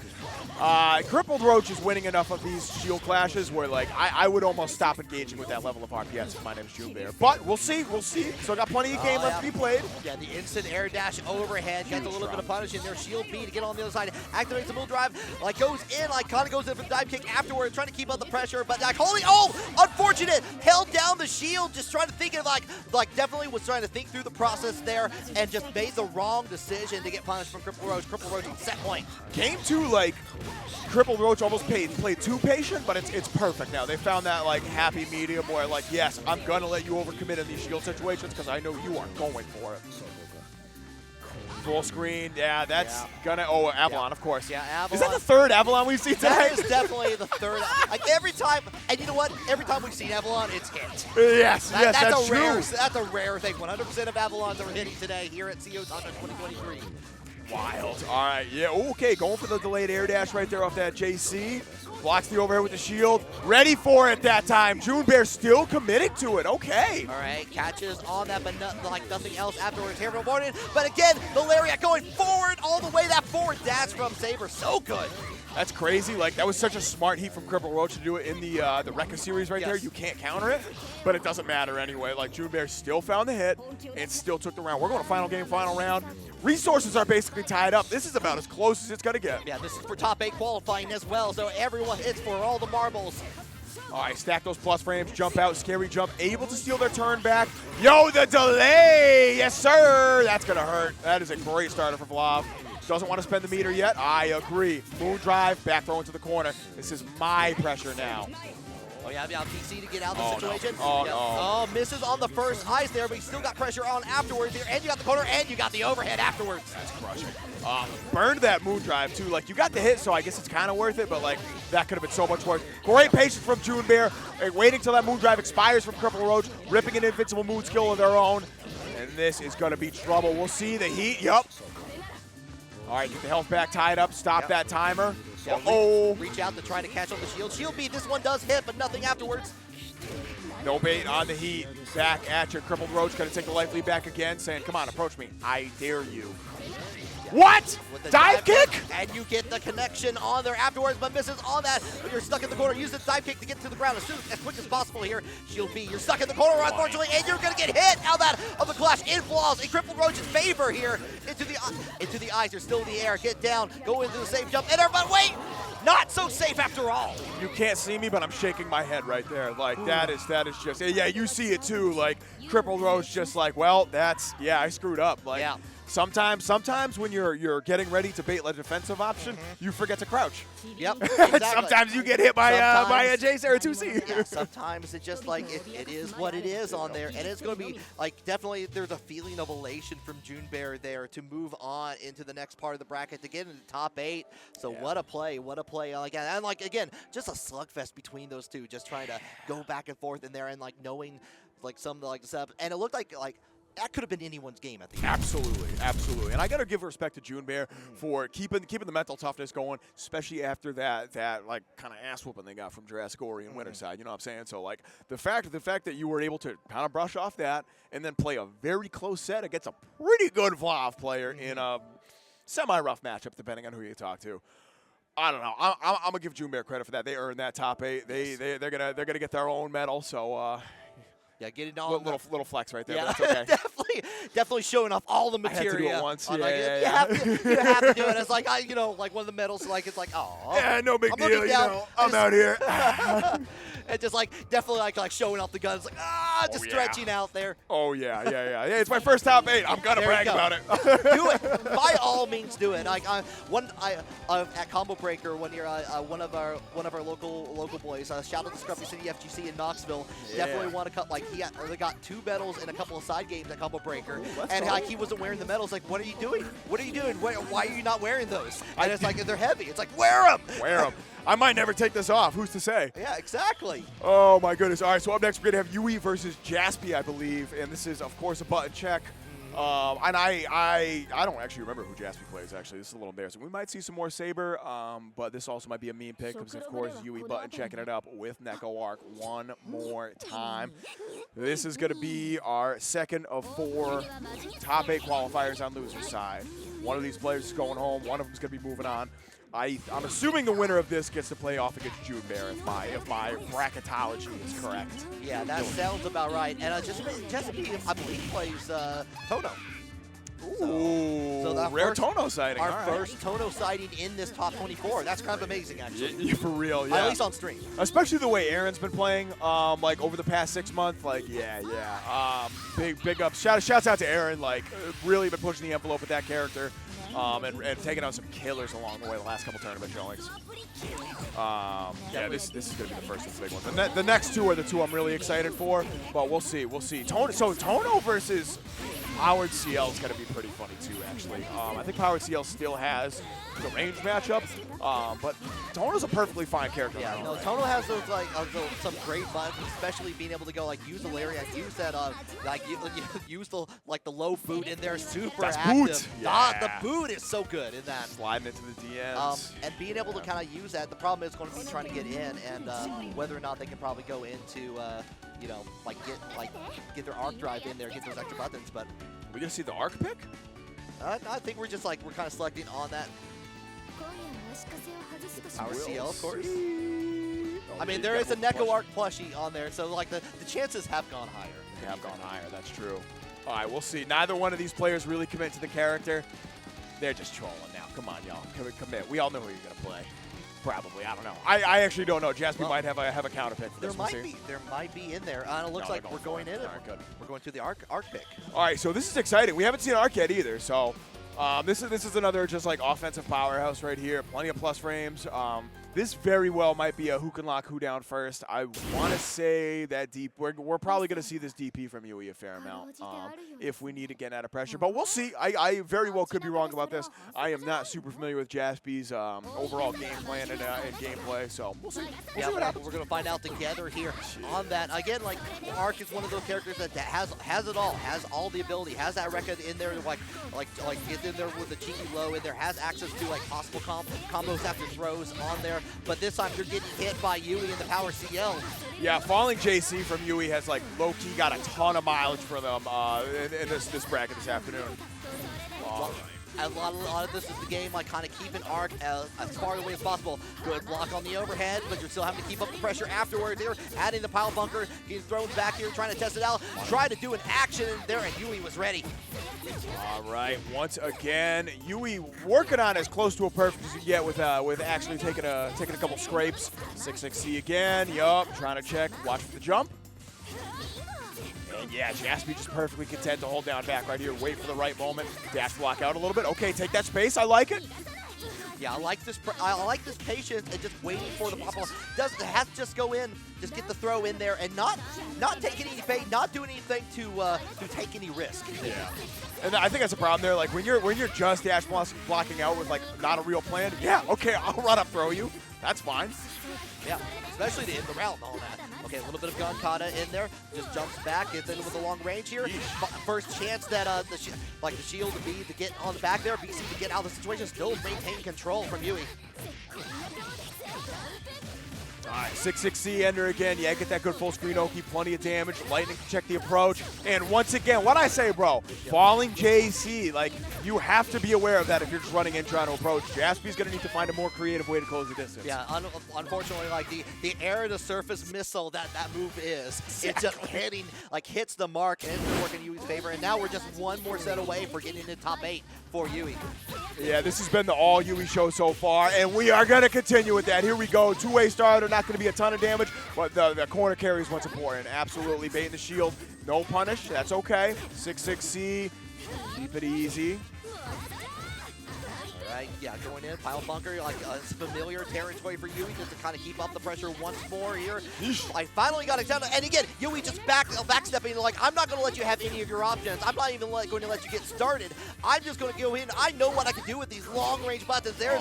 Crippled Roach is winning enough of these shield clashes where like I would almost stop engaging with that level of RPS if my name's JunBear. But we'll see. Still got plenty of game left to be played. Yeah, the instant air dash overhead gets a little bit of punish in there. Shield B to get on the other side, activates the move drive, goes in, kind of goes in for the dive kick afterwards, trying to keep up the pressure, but unfortunate, held down the shield, just trying to think of definitely was trying to think through the process there and just made the wrong decision to get punished from Crippled Roach. Crippled Roach on set point. Game 2, Crippled Roach almost played too patient, but it's perfect now. They found that happy medium where yes, I'm gonna let you overcommit in these shield situations because I know you are going for it. Full screen, yeah, that's gonna. Oh, Avalon, of course. Yeah, Avalon. Is that the third Avalon we've seen tonight? That is definitely the third. Every time, and you know what? Every time we've seen Avalon, it's hit. Yes, that's true. That's a rare thing. 100% of Avalons are hitting today here at CEOtaku 2023. Wild. All right, yeah, okay, going for the delayed air dash right there off that JC. Blocks the overhead with the shield. Ready for it that time. JunBear still committed to it. Okay. All right, catches on that, but nothing else afterwards. Here from Morton. But again, the lariat going forward all the way. That forward dash from Saber, so good. That's crazy. That was such a smart heat from Crippled Roach to do it in the Rekka series right there. You can't counter it, but it doesn't matter anyway. JunBear still found the hit and still took the round. We're going to final game, final round. Resources are basically tied up. This is about as close as it's going to get. Yeah, this is for top 8 qualifying as well, so everyone hits for all the marbles. All right, stack those plus frames, jump out, scary jump, able to steal their turn back. Yo, the delay! Yes, sir! That's going to hurt. That is a great starter for Vlov. Doesn't want to spend the meter yet. I agree. Moon drive, back throw into the corner. This is my pressure now. Oh, yeah, PC to get out of the situation. No. Oh, yeah. no. Oh, misses on the first ice there, but he still got pressure on afterwards here. And you got the corner, and you got the overhead afterwards. That's crushing. Burned that moon drive, too. You got the hit, so I guess it's kind of worth it, but, that could have been so much worse. Great patience from JunBear. Waiting till that moon drive expires from Crippled Roach, ripping an invincible moon skill of their own. And this is going to be trouble. We'll see the heat. Yup. All right, get the health back tied up. Stop that timer. Yeah, reach out to try to catch on the shield. Shield B, this one does hit, but nothing afterwards. No bait on the heat. Back at you. Crippled Roach going to take the life lead back again, saying, come on, approach me. I dare you. What? Dive kick? And you get the connection on there afterwards, but misses on that. You're stuck in the corner. Use the dive kick to get to the ground as quick as possible here. Shield B, you're stuck in the corner, unfortunately, and you're going to get hit out of the clash in Vlov's in Crippled Roach's favor here. Into the eyes. You're still in the air. Get down. Go into the safe jump. And everybody, wait! Not so safe after all. You can't see me, but I'm shaking my head right there. That is just, yeah, you see it too. Crippled Roach just well, I screwed up. Yeah. Sometimes when you're getting ready to bait a defensive option, you forget to crouch. Yep. Exactly. Sometimes you get hit by a Jace or a 2C. Yeah, sometimes it's just it is what it is on there, and it's going to be definitely there's a feeling of elation from JunBear there to move on into the next part of the bracket to get into the top 8. So what a play, and again, just a slugfest between those two, just trying to go back and forth in there and knowing some the setup, and it looked like that could have been anyone's game at the end. Absolutely. And I got to give respect to JunBear for keeping the mental toughness going, especially after that kind of ass whooping they got from JurassicOri and Winterside. You know what I'm saying? So the fact that you were able to kind of brush off that and then play a very close set against a pretty good Vlov player in a semi-rough matchup, depending on who you talk to. I don't know. I'm gonna give JunBear credit for that. They earned that top 8. They're gonna get their own medal. So. Yeah, get it on. Little flex right there, Yeah, but that's okay. Definitely definitely showing off all the I had to material. do it once. You Yeah. have to do it. It's like, like one of the medals, like, it's like, oh. Yeah, no big deal, I'm out here. And just like definitely like showing off the guns, like just stretching out there. Oh yeah. It's my first top 8. I'm gonna brag about it. Do it. By all means, do it. Like at Combo Breaker, when you're one of our local boys, shout out to Scruffy City FGC in Knoxville. Definitely want to cut. Like he got 2 medals in a couple of side games at Combo Breaker, and like he wasn't wearing the medals. Like, what are you doing? What are you doing? Why are you not wearing those? And it's like they're heavy. It's like wear them. Wear them. I might never take this off. Who's to say? Yeah, exactly. Oh, my goodness. All right, so up next, we're going to have Yui versus Jasepi, I believe. And this is, of course, a button check. And I don't actually remember who Jasepi plays, actually. This is a little embarrassing. We might see some more Saber, but this also might be a meme pick because, of course, Yui button checking it up with NegaReaper one more time. This is going to be our second of 4 top 8 qualifiers on loser's side. One of these players is going home. One of them is going to be moving on. I'm assuming the winner of this gets to play off against JunBear if my bracketology is correct. Yeah, that sounds about right. And Jasepi, I believe, plays Tono. Ooh, so rare Tono sighting. Our first Tono sighting in this top 24. That's kind of amazing, actually. Yeah, for real, yeah. At least on stream. Especially the way Aaron's been playing, like over the past 6 months. Like, yeah. Big ups. Shouts out to Aaron. Like, really been pushing the envelope with that character. And taking out some killers along the way the last couple tournament showings. Yeah, this is going to be the first of the big ones. And the next 2 are the 2 I'm really excited for, but we'll see. Tono versus Powered Ciel is going to be pretty funny too, actually. I think Powered Ciel still has the range matchup, but Tono's a perfectly fine character. Yeah, no, Tono has those some great buttons, especially being able to go use the lariat, use that use the the low boot in there, super active. Boot. Yeah. The boot is so good in that. Sliding into the DMs. And being able to kind of use that. The problem is going to be trying to get in, and whether or not they can probably go into get their arc drive in there, get those extra buttons. But we gonna see the arc pick? I think we're just we're kind of selecting on that. Power Ciel, of course. I mean, there is a NegaReaper plushie on there, so the chances have gone higher. They have gone higher, that's true. All right, we'll see. Neither one of these players really commit to the character. They're just trolling now. Come on, y'all. Commit. We all know who you're going to play. Probably. I don't know. I actually don't know. Jasepi might have a counter pick for this one. There might be in there. It looks like we're going in. Good. We're going to the arc pick. All right, so this is exciting. We haven't seen arc yet either, so this is another just offensive powerhouse right here. Plenty of plus frames. This very well might be a who can lock who down first. I want to say that we're probably going to see this DP from Yui a fair amount if we need to get out of pressure. But we'll see. I very well could be wrong about this. I am not super familiar with Jasepi's overall game plan and gameplay, so we'll see. We're going to find out together here on that. Again, Arc is one of those characters that has it all, has all the ability, has that record in there, like get in there with the cheeky low in there, has access to possible combos after throws on there. But this time you're getting hit by Yui in the Power Ciel. Yeah, falling JC from Yui has low-key got a ton of mileage for them in this bracket this afternoon. A lot of this is the game, kind of keeping Arc as far away as possible. Good block on the overhead, but you're still having to keep up the pressure afterwards here. Adding the pile bunker, getting thrown back here, trying to test it out. Try to do an action in there, and Yui was ready. All right, once again, Yui working on as close to a perfect as you get with actually taking a couple scrapes. 6-6C again. Yup, trying to check. Watch for the jump. And yeah, Jasepi just perfectly content to hold down back right here. Wait for the right moment. Dash block out a little bit. Okay, take that space. I like it. Yeah, I like this patience and just waiting for the pop. Has to just go in, just get the throw in there, and not take any bait, not do anything to take any risk. Yeah, and I think that's a problem there. When you're just dash blocking out with not a real plan. Yeah, okay, I'll run up throw you. That's fine. Yeah, especially to end the round and all that. Okay, a little bit of gun kata in there. Just jumps back, gets in with a long range here. First chance that the shield to get on the back there. BC to get out of the situation. Still maintain control from Yui. Alright, 6-6C ender again. Yeah, get that good full screen Oki, plenty of damage. Lightning can check the approach. And once again, what I say, bro, falling JC, like, you have to be aware of that if you're just running in trying to approach. Jasepi's going to need to find a more creative way to close the distance. Yeah, unfortunately, like the air to surface missile that move is, it's just hits the mark, and it's working in Yui's favor. And now we're just one more set away for getting into top 8 for Yui. Yeah, this has been the all Yui show so far, and we are going to continue with that. Here we go. Two-way starter, not going to be a ton of damage, but the corner carry is what's important. Absolutely baiting the shield. No punish. That's okay. 6-6C. Keep it easy. Right, yeah, going in, pile bunker, like it's familiar territory for Yui just to kind of keep up the pressure once more here. I finally got it down, and again, Yui just backstepping, like, I'm not going to let you have any of your options. I'm not even going to let you get started. I'm just going to go in. I know what I can do with these long-range buttons. There,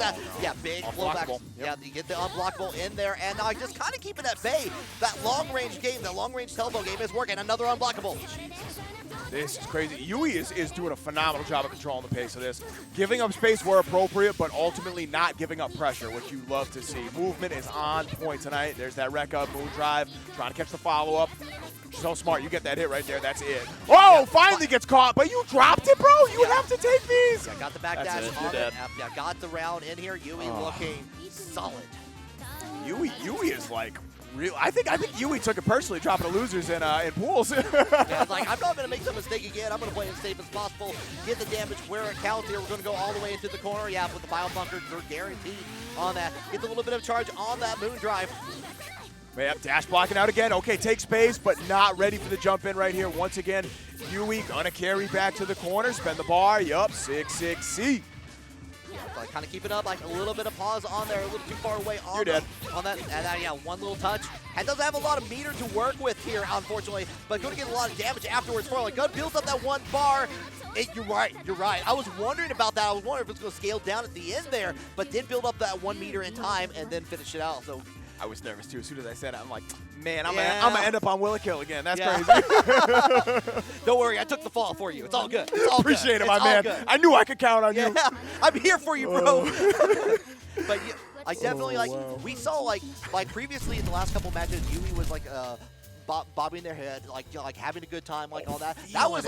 big blowback. Yep. Yeah, you get the unblockable in there, and I just kind of keep it at bay. That long-range game, that long-range telephone game is working. Another unblockable. This is crazy. Yui is doing a phenomenal job of controlling the pace of this. Giving up space where appropriate, but ultimately not giving up pressure, which you love to see. Movement is on point tonight. There's that wreck up, moon drive, trying to catch the follow-up. So smart. You get that hit right there. That's it. Oh, yeah, finally gets caught, but you dropped it, bro. You have to take these. Yeah, got the backdash on it. Yeah, got the round in here. Yui looking solid. Yui is like... I think Yui took it personally, dropping the losers in pools. Yeah, it's like, I'm not going to make the mistake again. I'm going to play as safe as possible. Get the damage where it counts here. We're going to go all the way into the corner. Yeah, with the bio bunker, they're guaranteed on that. Get a little bit of charge on that moon drive. Yep, dash blocking out again. Okay, take space, but not ready for the jump in right here. Once again, Yui gonna carry back to the corner, spend the bar. Yup, 6-6C. Like, kind of keep it up, like a little bit of pause on there, a little too far away on, that. And yeah, one little touch. And doesn't have a lot of meter to work with here, unfortunately, but going to get a lot of damage afterwards for like, builds up that one bar. You're right. I was wondering about that. I was wondering if it's going to scale down at the end there, but did build up that 1 meter in time and then finish it out. So I was nervous too. As soon as I said it, I'm like, man, I'm gonna end up on Willikill again. That's crazy. Don't worry, I took the fall for you. It's all good. Appreciate it, my man. Good. I knew I could count on you. I'm here for you, bro. But yeah, I definitely we saw like previously in the last couple matches, Yui was like bobbing their head, like having a good time, like all that. That was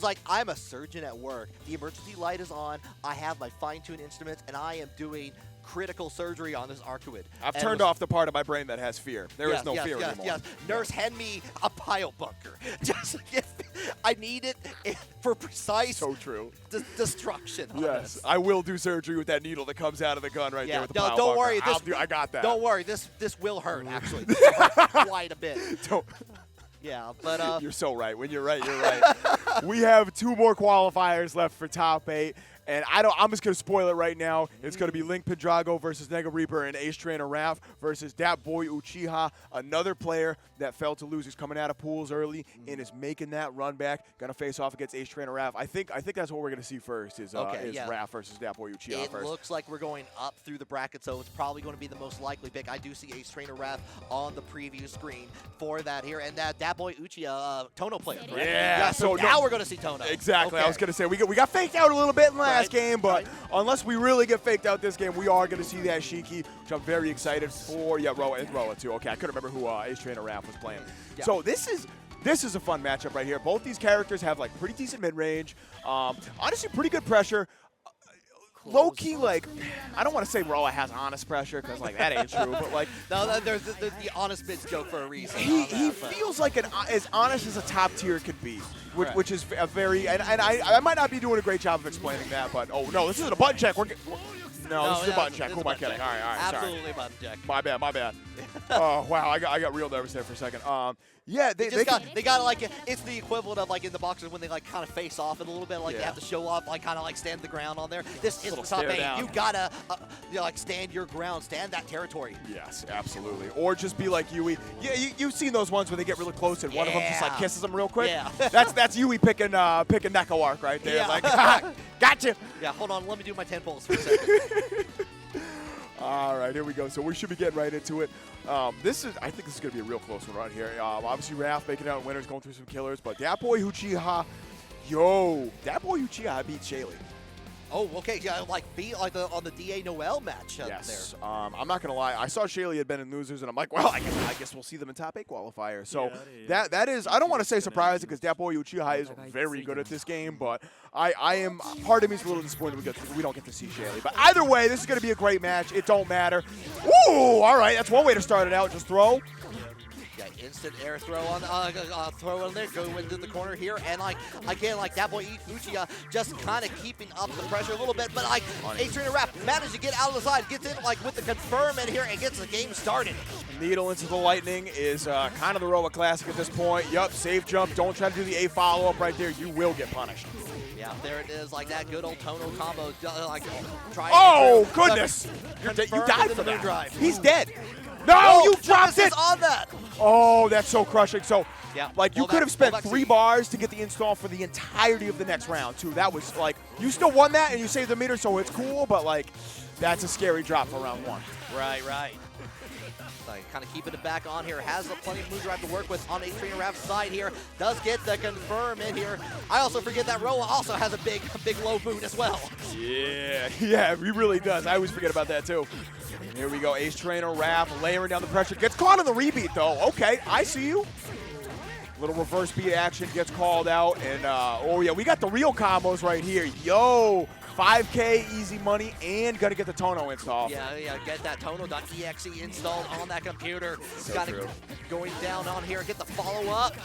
like I'm a surgeon at work. The emergency light is on. I have my fine-tuned instruments, and I am doing critical surgery on this Arcueid. I've turned off the part of my brain that has fear. There is no fear anymore. Yes. Nurse, hand me a pile bunker. Just I need it for precise destruction. Yes, I will do surgery with that needle that comes out of the gun right there with the pile bunker. Don't worry. I got that. Don't worry. This will hurt, actually. Quite a bit. Yeah, but you're so right. When you're right, you're right. We have 2 more qualifiers left for top 8. And I'm just going to spoil it right now. It's going to be Link Pendrago versus NegaReaper and Ace Trainer Raph versus DatBoyUchiha, another player that fell to losers coming out of pools early and is making that run back. Going to face off against Ace Trainer Raph. I think that's what we're going to see first is Raph versus DatBoyUchiha first. It looks like we're going up through the bracket, so it's probably going to be the most likely pick. I do see Ace Trainer Raph on the preview screen for that here. And that DatBoyUchiha, Tono player, correct? Yeah. So now we're going to see Tono. Exactly. Okay. I was going to say, we got faked out a little bit in the last game, but unless we really get faked out this game, we are going to see that Shiki, which I'm very excited for. Yeah, Roa too. Okay, I couldn't remember who Ace Trainer Raph was playing. Yeah. So this is a fun matchup right here. Both these characters have like pretty decent mid-range. Honestly, pretty good pressure. Low-key, like, I don't want to say Roa has honest pressure, because, like, that ain't true, but, like... No, there's the honest bits joke for a reason. He feels like as honest as a top tier could be, which is a very... And I might not be doing a great job of explaining that, but... Oh, no, this isn't a button check. No, this is a button check. Who am I kidding? All right, Absolutely sorry. Button check. My bad. Oh, wow, I got real nervous there for a second. Yeah, they got like it's the equivalent of like in the boxers when they like kind of face off a little bit, like they have to show off, like kind of like stand the ground on there. This is top 8. You gotta like stand your ground, stand that territory. Yes, absolutely. Or just be like Yui. Yeah, you've seen those ones where they get really close and one of them just like kisses them real quick. Yeah, that's Yui picking Neko arc right there. Yeah. Like, gotcha. Yeah, hold on, let me do my 10 pulls for a second. All right, here we go. So we should be getting right into it. I think this is going to be a real close one right here. Obviously, Raph making out winners, going through some killers. But DatBoyUchiha, DatBoyUchiha beat Shaylee. Oh, okay, yeah, like on the DA Noel match Yes. there. I'm not gonna lie. I saw Shaylee had been in losers, and I'm like, well, I guess we'll see them in top 8 qualifier. So that is, I don't want to say surprising because DatBoyUchiha is very good at this game, but I am, part of me is a little disappointed we don't get to see Shaylee. But either way, this is gonna be a great match. It don't matter. Ooh, all right, that's one way to start it out. Just throw. Yeah, instant air throw on throw in there, go into the corner here, and like again, like DatBoyUchiha just kind of keeping up the pressure a little bit, but like A-Trainer Rap managed to get out of the side, gets in like with the confirm in here, and gets the game started. Needle into the lightning is kind of the Roa classic at this point. Yup, safe jump. Don't try to do the A follow-up right there. You will get punished. Yeah, there it is, like that good old Tono combo. Like, oh, goodness. You died for that. Drive. He's dead. No, you dropped it. On that. Oh, that's so crushing. So, yeah, like, you could have spent 3 bars to get the install for the entirety of the next round, too. That was, like, you still won that and you saved the meter, so it's cool, but, like, that's a scary drop for round 1. Right. Like, kind of keeping it back on here. Has plenty of moon drive to work with on A-Trainer Rap's side here. Does get the confirm in here. I also forget that Roa also has a big low boon as well. Yeah, he really does. I always forget about that, too. Here we go, A-Trainer Rap layering down the pressure. Gets caught on the rebeat, though. Okay, I see you. Little reverse beat action gets called out. And, oh, yeah, we got the real combos right here. Yo, 5K, easy money, and gonna get the Tono install. Yeah, get that Tono.exe installed on that computer. Got it going down on here. Get the follow-up.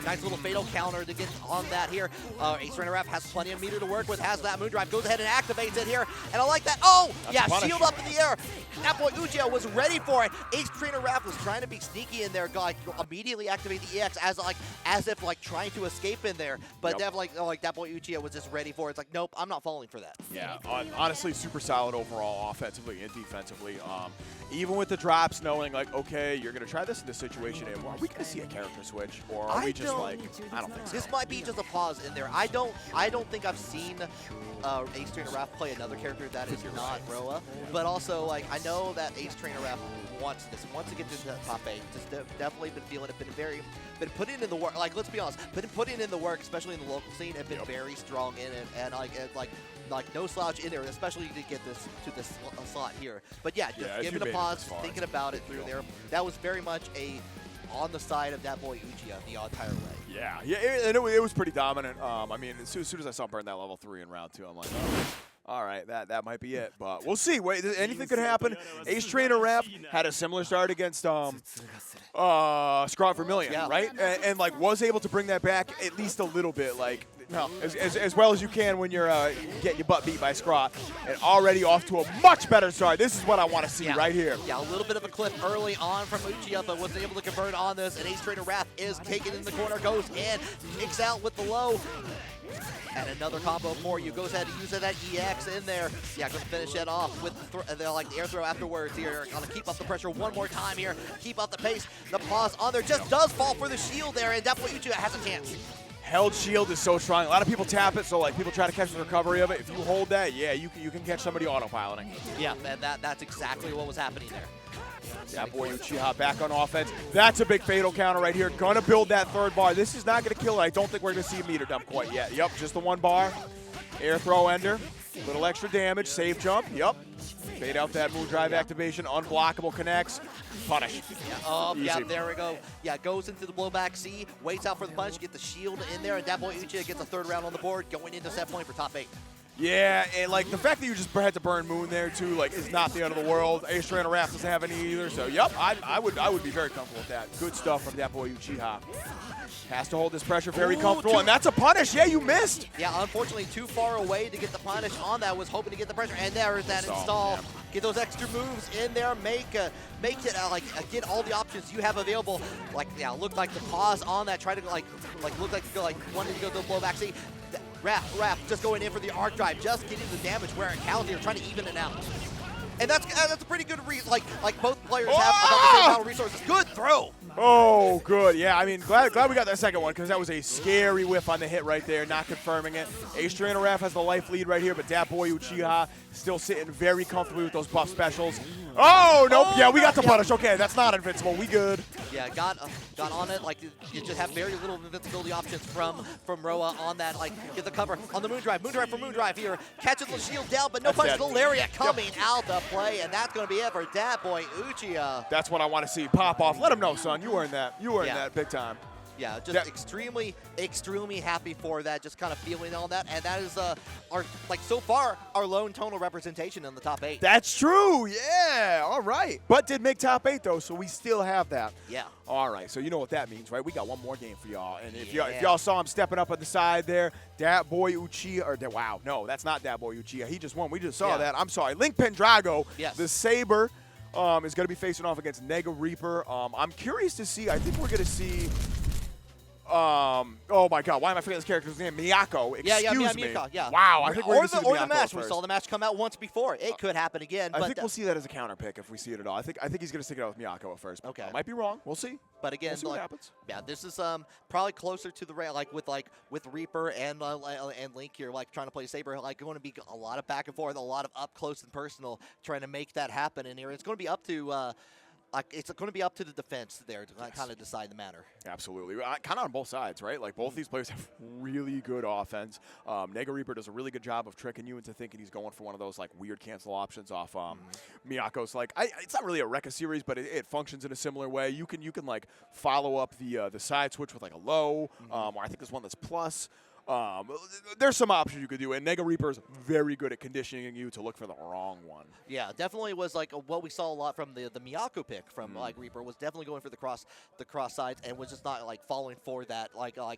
Nice little fatal counter to get on that here. A-Trainer Rap has plenty of meter to work with, has that moon drive, goes ahead and activates it here. And I like that. Oh, yeah, shield up in the air. DatBoyUchiha was ready for it. A-Trainer Rap was trying to be sneaky in there, like immediately activate the EX as if trying to escape in there. But like DatBoyUchiha was just ready for it. It's like, nope, I'm not falling for that. Yeah, honestly, super solid overall offensively and defensively. Even with the drops, knowing like, okay, you're gonna try this in this situation, and are we gonna see a character switch, or are we just like, I don't think so. This might be just a pause in there. I don't think I've seen A-Trainer Rap play another character that is not Roa, but also like I know that A-Trainer Rap wants this, wants to get to the top 8. Just definitely been feeling it, been putting in the work. Like, let's be honest, been putting in the work, especially in the local scene, and been very strong in it, and like no slouch in there, especially to get this to this slot here. But yeah, just give it a pause, thinking about it through there. That was very much on the side of DatBoyUchiha the entire way. Yeah, and it was pretty dominant. I mean, as soon as I saw him burn that level 3 in round 2, I'm like, oh, all right, that might be it. But we'll see. Wait, anything could happen. A-Trainer Rap had a similar start against ScrawtVermillion, right? And like was able to bring that back at least a little bit, like. No, as well as you can when you're getting your butt beat by Scrawt, and already off to a much better start. This is what I want to see right here. Yeah, a little bit of a clip early on from Uchiha, but wasn't able to convert on this, and A-Trainer Rap is taken in the corner, goes in, kicks out with the low. And another combo for you. Goes ahead and uses that EX in there. Yeah, going to finish that off with the air throw afterwards here. Going to keep up the pressure one more time here. Keep up the pace. The pause on there just does fall for the shield there, and DatBoyUchiha has a chance. Held shield is so strong. A lot of people tap it, so like people try to catch the recovery of it. If you hold that, yeah, you can catch somebody autopiloting. Yeah, and that's exactly what was happening there. DatBoyUchiha back on offense. That's a big fatal counter right here. Gonna build that 3rd bar. This is not gonna kill it. I don't think we're gonna see a meter dump quite yet. Yep, just the 1 bar. Air throw ender. Little extra damage. Safe jump. Yep. Fade out that moon drive activation. Unblockable connects. Punish. Yeah, there we go. Yeah, goes into the blowback C. Waits out for the punch. Get the shield in there. And DatBoyUchiha gets a 3rd round on the board. Going into set point for top 8. Yeah, and like the fact that you just had to burn Moon there too, like, is not the end of the world. A-Trainer Rap doesn't have any either, so yep, I would be very comfortable with that. Good stuff from DatBoyUchiha. Has to hold this pressure very comfortable, and that's a punish. Yeah, you missed. Yeah, unfortunately, too far away to get the punish on that. Was hoping to get the pressure, and there is that install. Yeah. Get those extra moves in there. Make it get all the options you have available. Like, yeah, look like the pause on that. Try to look like wanting to go to the blowback. See, Rap just going in for the arc drive, just getting the damage where it counts here, trying to even it out. And that's a pretty good reason. Like both players have about the same amount of resources. Good throw. Oh, good. Yeah, I mean, glad we got that second one because that was a scary whiff on the hit right there, not confirming it. Ace Trainer Ref has the life lead right here, but DatBoyUchiha still sitting very comfortably with those buff specials. Oh, nope. Yeah, we got the punish. Okay, that's not invincible. We good. Yeah, got on it. Like, you just have very little invincibility options from Roa on that. Like, get the cover on the Moondrive. Moondrive for Moondrive here. Catches the shield down, but no punish. The Lariat coming out to play, and that's going to be it for DatBoyUchiha. That's what I want to see pop off. Let him know, son. You earned that. You earned that big time. Yeah, just extremely happy for that. Just kind of feeling on that, and that is our so far our lone tonal representation in the top 8. That's true. Yeah. All right. But did make top 8 though, so we still have that. Yeah. All right. So you know what that means, right? We got one more game for y'all, and if y'all saw him stepping up at the side there, DatBoyUchiha, or wow, no, that's not DatBoyUchiha. He just won. We just saw that. I'm sorry. Link Pendrago. Yes. The Saber. Is going to be facing off against NegaReaper. I'm curious to see. I think we're going to see. Oh my God! Why am I forgetting this character's name? Miyako. Excuse me. Miyako, yeah. Wow. I think we're going to see or the Miyako match. first. We saw the match come out once before. It could happen again. I think we'll see that as a counter pick if we see it at all. I think he's going to stick it out with Miyako at first. Okay. I might be wrong. We'll see. But again, we'll see what happens. Yeah, this is probably closer to the with Reaper and Link here, trying to play Saber, going to be a lot of back and forth, a lot of up close and personal, trying to make that happen in here. It's going to be up to. It's going to be up to the defense there to kind of decide the matter. Absolutely. Kind of on both sides, right? Like, both these players have really good offense. NegaReaper does a really good job of tricking you into thinking he's going for one of those, weird cancel options off Miyako's. It's not really a Rekka series, but it functions in a similar way. You can follow up the side switch with, a low, or I think there's one that's plus. There's some options you could do, and NegaReaper is very good at conditioning you to look for the wrong one. Yeah, definitely was what we saw a lot from the Miyako pick from Reaper was definitely going for the cross sides and was just not falling for that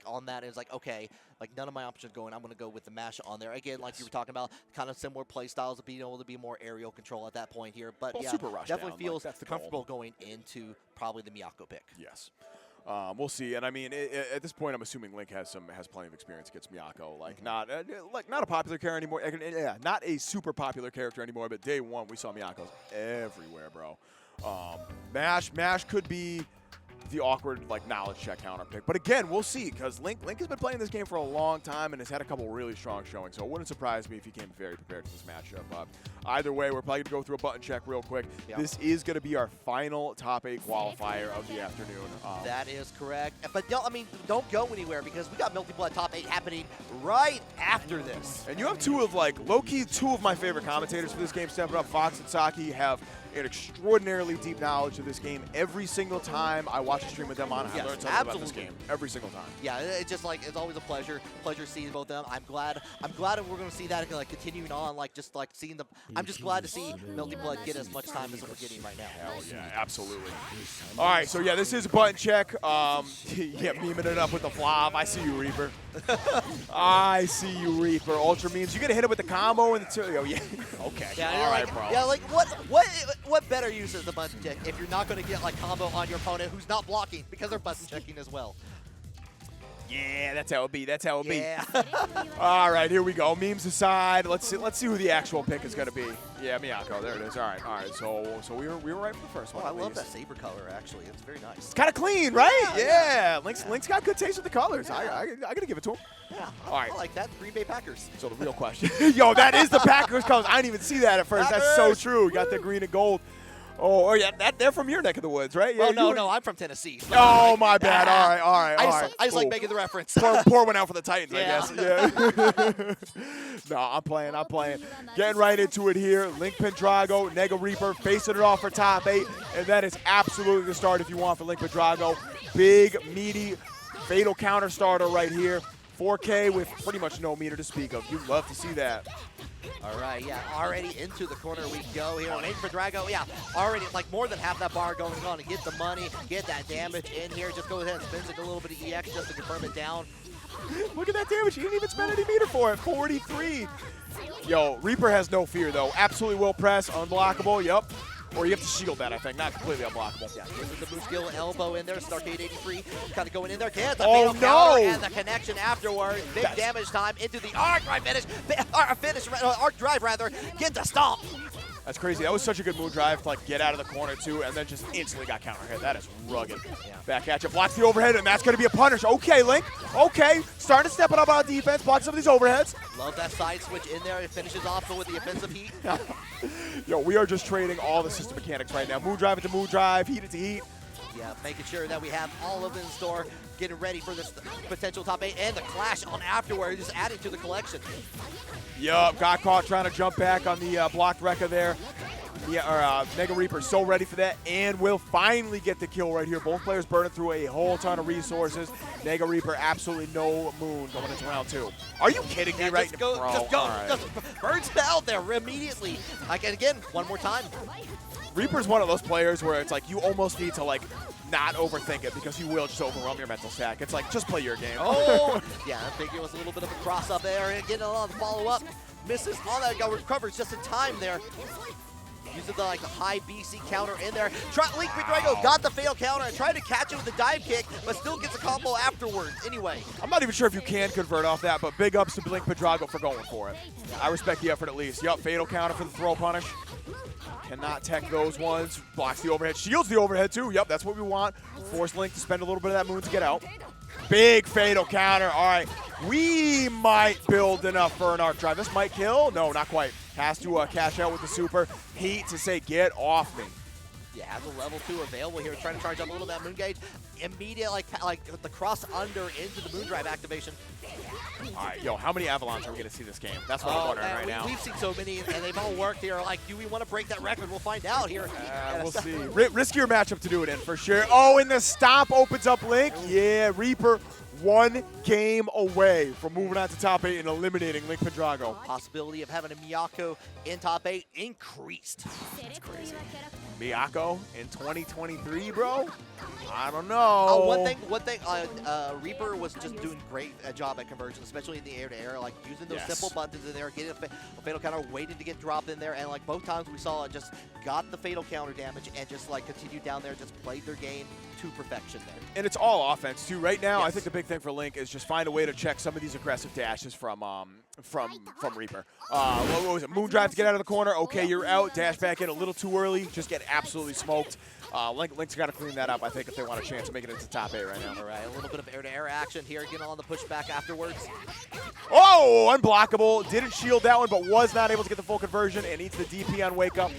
on that. It's okay, none of my options going. I'm going to go with the mash on there again, you were talking about, kind of similar play styles of being able to be more aerial control at that point here. But yeah, super rush definitely down. feels comfortable going into probably the Miyako pick. Yes. We'll see, and I mean, at this point, I'm assuming Link has plenty of experience against Miyako. Not a popular character anymore. Yeah, not a super popular character anymore. But day one, we saw Miyako's everywhere, bro. Mash could be the awkward knowledge check counter pick, but again, we'll see because Link has been playing this game for a long time and has had a couple really strong showings. So it wouldn't surprise me if he came very prepared to this matchup. Either way, we're probably gonna go through a button check real quick. Yep. This is gonna be our final top 8 qualifier of the afternoon. That is correct. But don't go anywhere because we got Melty Blood top 8 happening right after this. And you have low-key two of my favorite commentators for this game stepping up. Fox and Saki have an extraordinarily deep knowledge of this game. Every single time I watch a stream with them on, I learn something about this game. Every single time. Yeah, it's just it's always a pleasure seeing both of them. I'm glad that we're going to see that continuing on, seeing them. I'm just glad to see Melty Blood get as much time as we're getting right now. Hell yeah, absolutely. All right, so yeah, this is a button check. Yeah, memeing it up with the Vlov. I see you, Reaper. I see you, Reaper. Ultra memes. You gonna hit it with the combo and the yeah. Okay. Yeah, all right, bro. Yeah, what better use is the button check if you're not gonna get combo on your opponent who's not blocking because they're button checking as well. Yeah, that's how it be. That's how it be. Yeah. All right, here we go. Memes aside, let's see who the actual pick is gonna be. Yeah, Miyako. There it is. All right. So we were right for the first one. I love that Saber color. Actually, it's very nice. It's kind of clean, right? Yeah. Link's got good taste with the colors. I gotta give it to him. Yeah. All right. I like that. Green Bay Packers. So the real question. Yo, that is the Packers colors. I didn't even see that at first. Packers! That's so true. You got the green and gold. Oh, yeah, they're from your neck of the woods, right? Yeah, no, I'm from Tennessee. So oh, my bad. All right. I just like making the reference. Pour one out for the Titans, yeah. I guess. Yeah. No, I'm playing. Getting right into it here. Link Pendrago, NegaReaper facing it off for top 8, and that is absolutely the start if you want for Link Pendrago. Big, meaty, fatal counter starter right here. 4K with pretty much no meter to speak of. You'd love to see that. All right, yeah, already into the corner we go here. Link Pendrago, yeah, already more than half that bar going on to get the money, get that damage in here. Just go ahead and spins it a little bit of EX just to confirm it down. Look at that damage. He didn't even spend any meter for it. 43. Yo, Reaper has no fear, though. Absolutely will press, unblockable. Yup. Or you have to shield that, I think. Not completely unblockable. Yeah, this is the boost skill elbow in there. StarXunderscore 83 kind of going in there. Gets a oh, fatal no! counter and the connection afterwards. Big damage time into the arc drive finish. Arc drive, rather. Get the stomp. That's crazy. That was such a good moon drive to like get out of the corner too, and then just instantly got counter hit. That is rugged. Yeah. Back at you, blocks the overhead, and that's going to be a punish. Okay, Link. Okay, starting to step it up on defense, blocks some of these overheads. Love that side switch in there. It finishes off with the offensive heat. Yo, we are just trading all the system mechanics right now. Moon drive into moon drive, heat into heat. Yeah, making sure that we have all of it in store, getting ready for this potential top 8, and the clash on afterward, just adding to the collection. Yup, got caught trying to jump back on the blocked Rekka there. Yeah, NegaReaper so ready for that, and will finally get the kill right here. Both players burning through a whole ton of resources. NegaReaper absolutely no moon going into round 2. Are you kidding me right now? Just go. Right. Just burns out there immediately. Like, and again, one more time. Reaper's one of those players where it's like you almost need to like not overthink it because he will just overwhelm your mental stack. It's like, just play your game. Oh! Yeah, I think it was a little bit of a cross up there, and getting on the follow-up. Misses on that, recovers just in time there. Using the high BC counter in there. Link Pendrago got the fatal counter and tried to catch it with the dive kick, but still gets a combo afterwards. Anyway. I'm not even sure if you can convert off that, but big ups to Link Pendrago for going for it. I respect the effort at least. Yup, fatal counter for the throw punish. Cannot tech those ones. Blocks the overhead. Shields the overhead too. Yep, that's what we want. Force Link to spend a little bit of that moon to get out. Big fatal counter. All right. We might build enough for an arc drive. This might kill. No, not quite. Has to cash out with the super. Heat to say, get off me. Yeah, has a level 2 available here. Trying to charge up a little of that moon gauge. Immediate, like the cross under into the moon drive activation. All right, yo, how many Avalons are we going to see this game? That's what I'm wondering right now. We've seen so many, and they've all worked here. Like, do we want to break that record? We'll find out here. We'll see. Riskier matchup to do it in, for sure. Oh, and the stop opens up Link. Yeah, Reaper 1 game away from moving on to top 8 and eliminating Link Pendrago. Possibility of having a Miyako in top 8 increased. That's crazy. Miyako in 2023, bro? I don't know. Oh, one thing. Reaper was just doing great job at conversion, especially in the air-to-air, like using those simple buttons in there, getting a fatal counter, waiting to get dropped in there, and like both times we saw it just got the fatal counter damage and just like continued down there, just played their game to perfection there. And it's all offense too. Right now, I think the big thing for Link is just find a way to check some of these aggressive dashes from Reaper. What was it? Moon drive to get out of the corner. Okay, you're out. Dash back in a little too early. Just get absolutely smoked. Link's got to clean that up, I think, if they want a chance to make it into top 8 right now. All right, a little bit of air-to-air action here, getting on the pushback afterwards. Oh, unblockable. Didn't shield that one, but was not able to get the full conversion and eats the DP on Wake Up.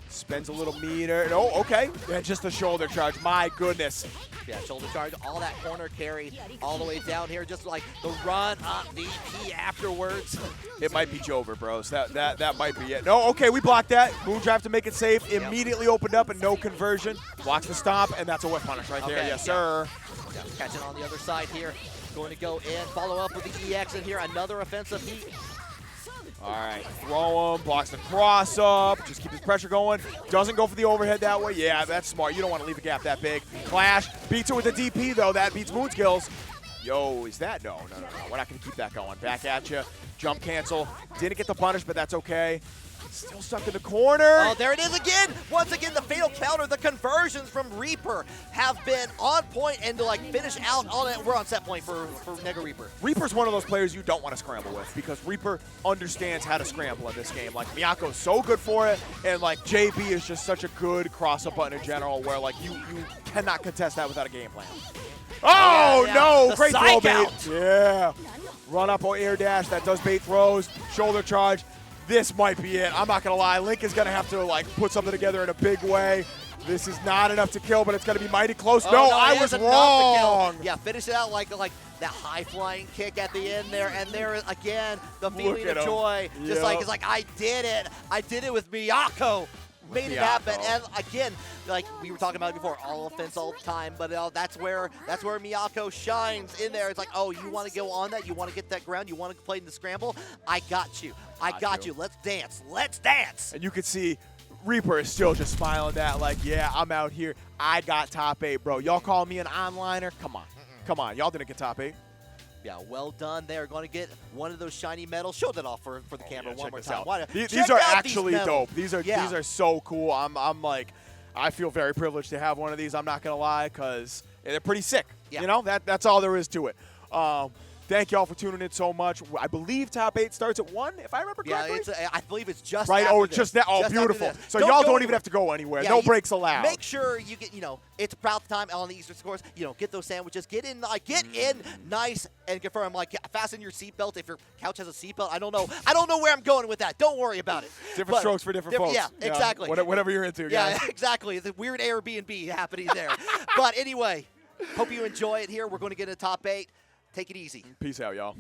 Spends a little meter. Oh, okay. And just the shoulder charge. My goodness. Yeah, shoulder charge, all that corner carry, all the way down here, just like the run up DP afterwards. It might be Jover, bros. That might be it. No, okay, we blocked that. Moon drive to make it safe. Immediately opened up and no conversion. Blocks the stomp, and that's a whip punish right there. Yes, sir. Yeah, catching on the other side here. Going to go in, follow up with the EX in here. Another offensive heat. All right, throw him, blocks the cross up, just keep his pressure going. Doesn't go for the overhead that way. Yeah, that's smart. You don't want to leave a gap that big. Clash, beats it with the DP though. That beats Moon's kills. Yo, is that? No. We're not going to keep that going. Back at you. Jump cancel. Didn't get the punish, but that's okay. Still stuck in the corner. Oh, there it is again. Once again, the fatal counter. The conversions from Reaper have been on point and to like finish out on it. We're on set point for NegaReaper. Reaper's one of those players you don't want to scramble with because Reaper understands how to scramble in this game. Like Miyako's so good for it, and like JB is just such a good cross-up button in general where like you cannot contest that without a game plan. Oh, no, the great throw bait. out. Yeah. Run up or air dash, that does bait throws, shoulder charge. This might be it. I'm not going to lie. Link is going to have to like put something together in a big way. This is not enough to kill, but it's going to be mighty close. No, I was wrong. Yeah, finish it out like that high-flying kick at the end there. And there is, again, the feeling of joy. Just like, it's like, I did it. I did it with Miyako. Made it happen, and again, like we were talking about before, all offense all the time, but that's where Miyako shines in there. It's like, oh, you want to go on that? You want to get that ground? You want to play in the scramble? I got you. I got you. Let's dance. Let's dance. And you can see Reaper is still just smiling that, like, yeah, I'm out here. I got top 8, bro. Y'all call me an onliner? Come on. Come on. Y'all didn't get top 8. Yeah, well done. They're going to get one of those shiny medals. Show that off for the camera one more time. These are actually dope. These are so cool. I'm like, I feel very privileged to have one of these. I'm not gonna lie, because they're pretty sick. Yeah. You know, that's all there is to it. Thank y'all for tuning in so much. I believe top 8 starts at 1, if I remember correctly. Yeah, I believe it's just right. after Oh, this. just now. Oh, Just beautiful. after this. So y'all don't go even have to go anywhere. Yeah, No breaks allowed. Make sure you get, it's about time on the Eastern Scores. Get those sandwiches. Get in nice and confirm. Like, fasten your seatbelt if your couch has a seatbelt. I don't know where I'm going with that. Don't worry about it. Different strokes for different folks. Yeah, exactly. Whatever you're into, guys. Yeah, exactly. It's a weird Airbnb happening there. But anyway, hope you enjoy it here. We're going to get into top 8. Take it easy. Peace out, y'all.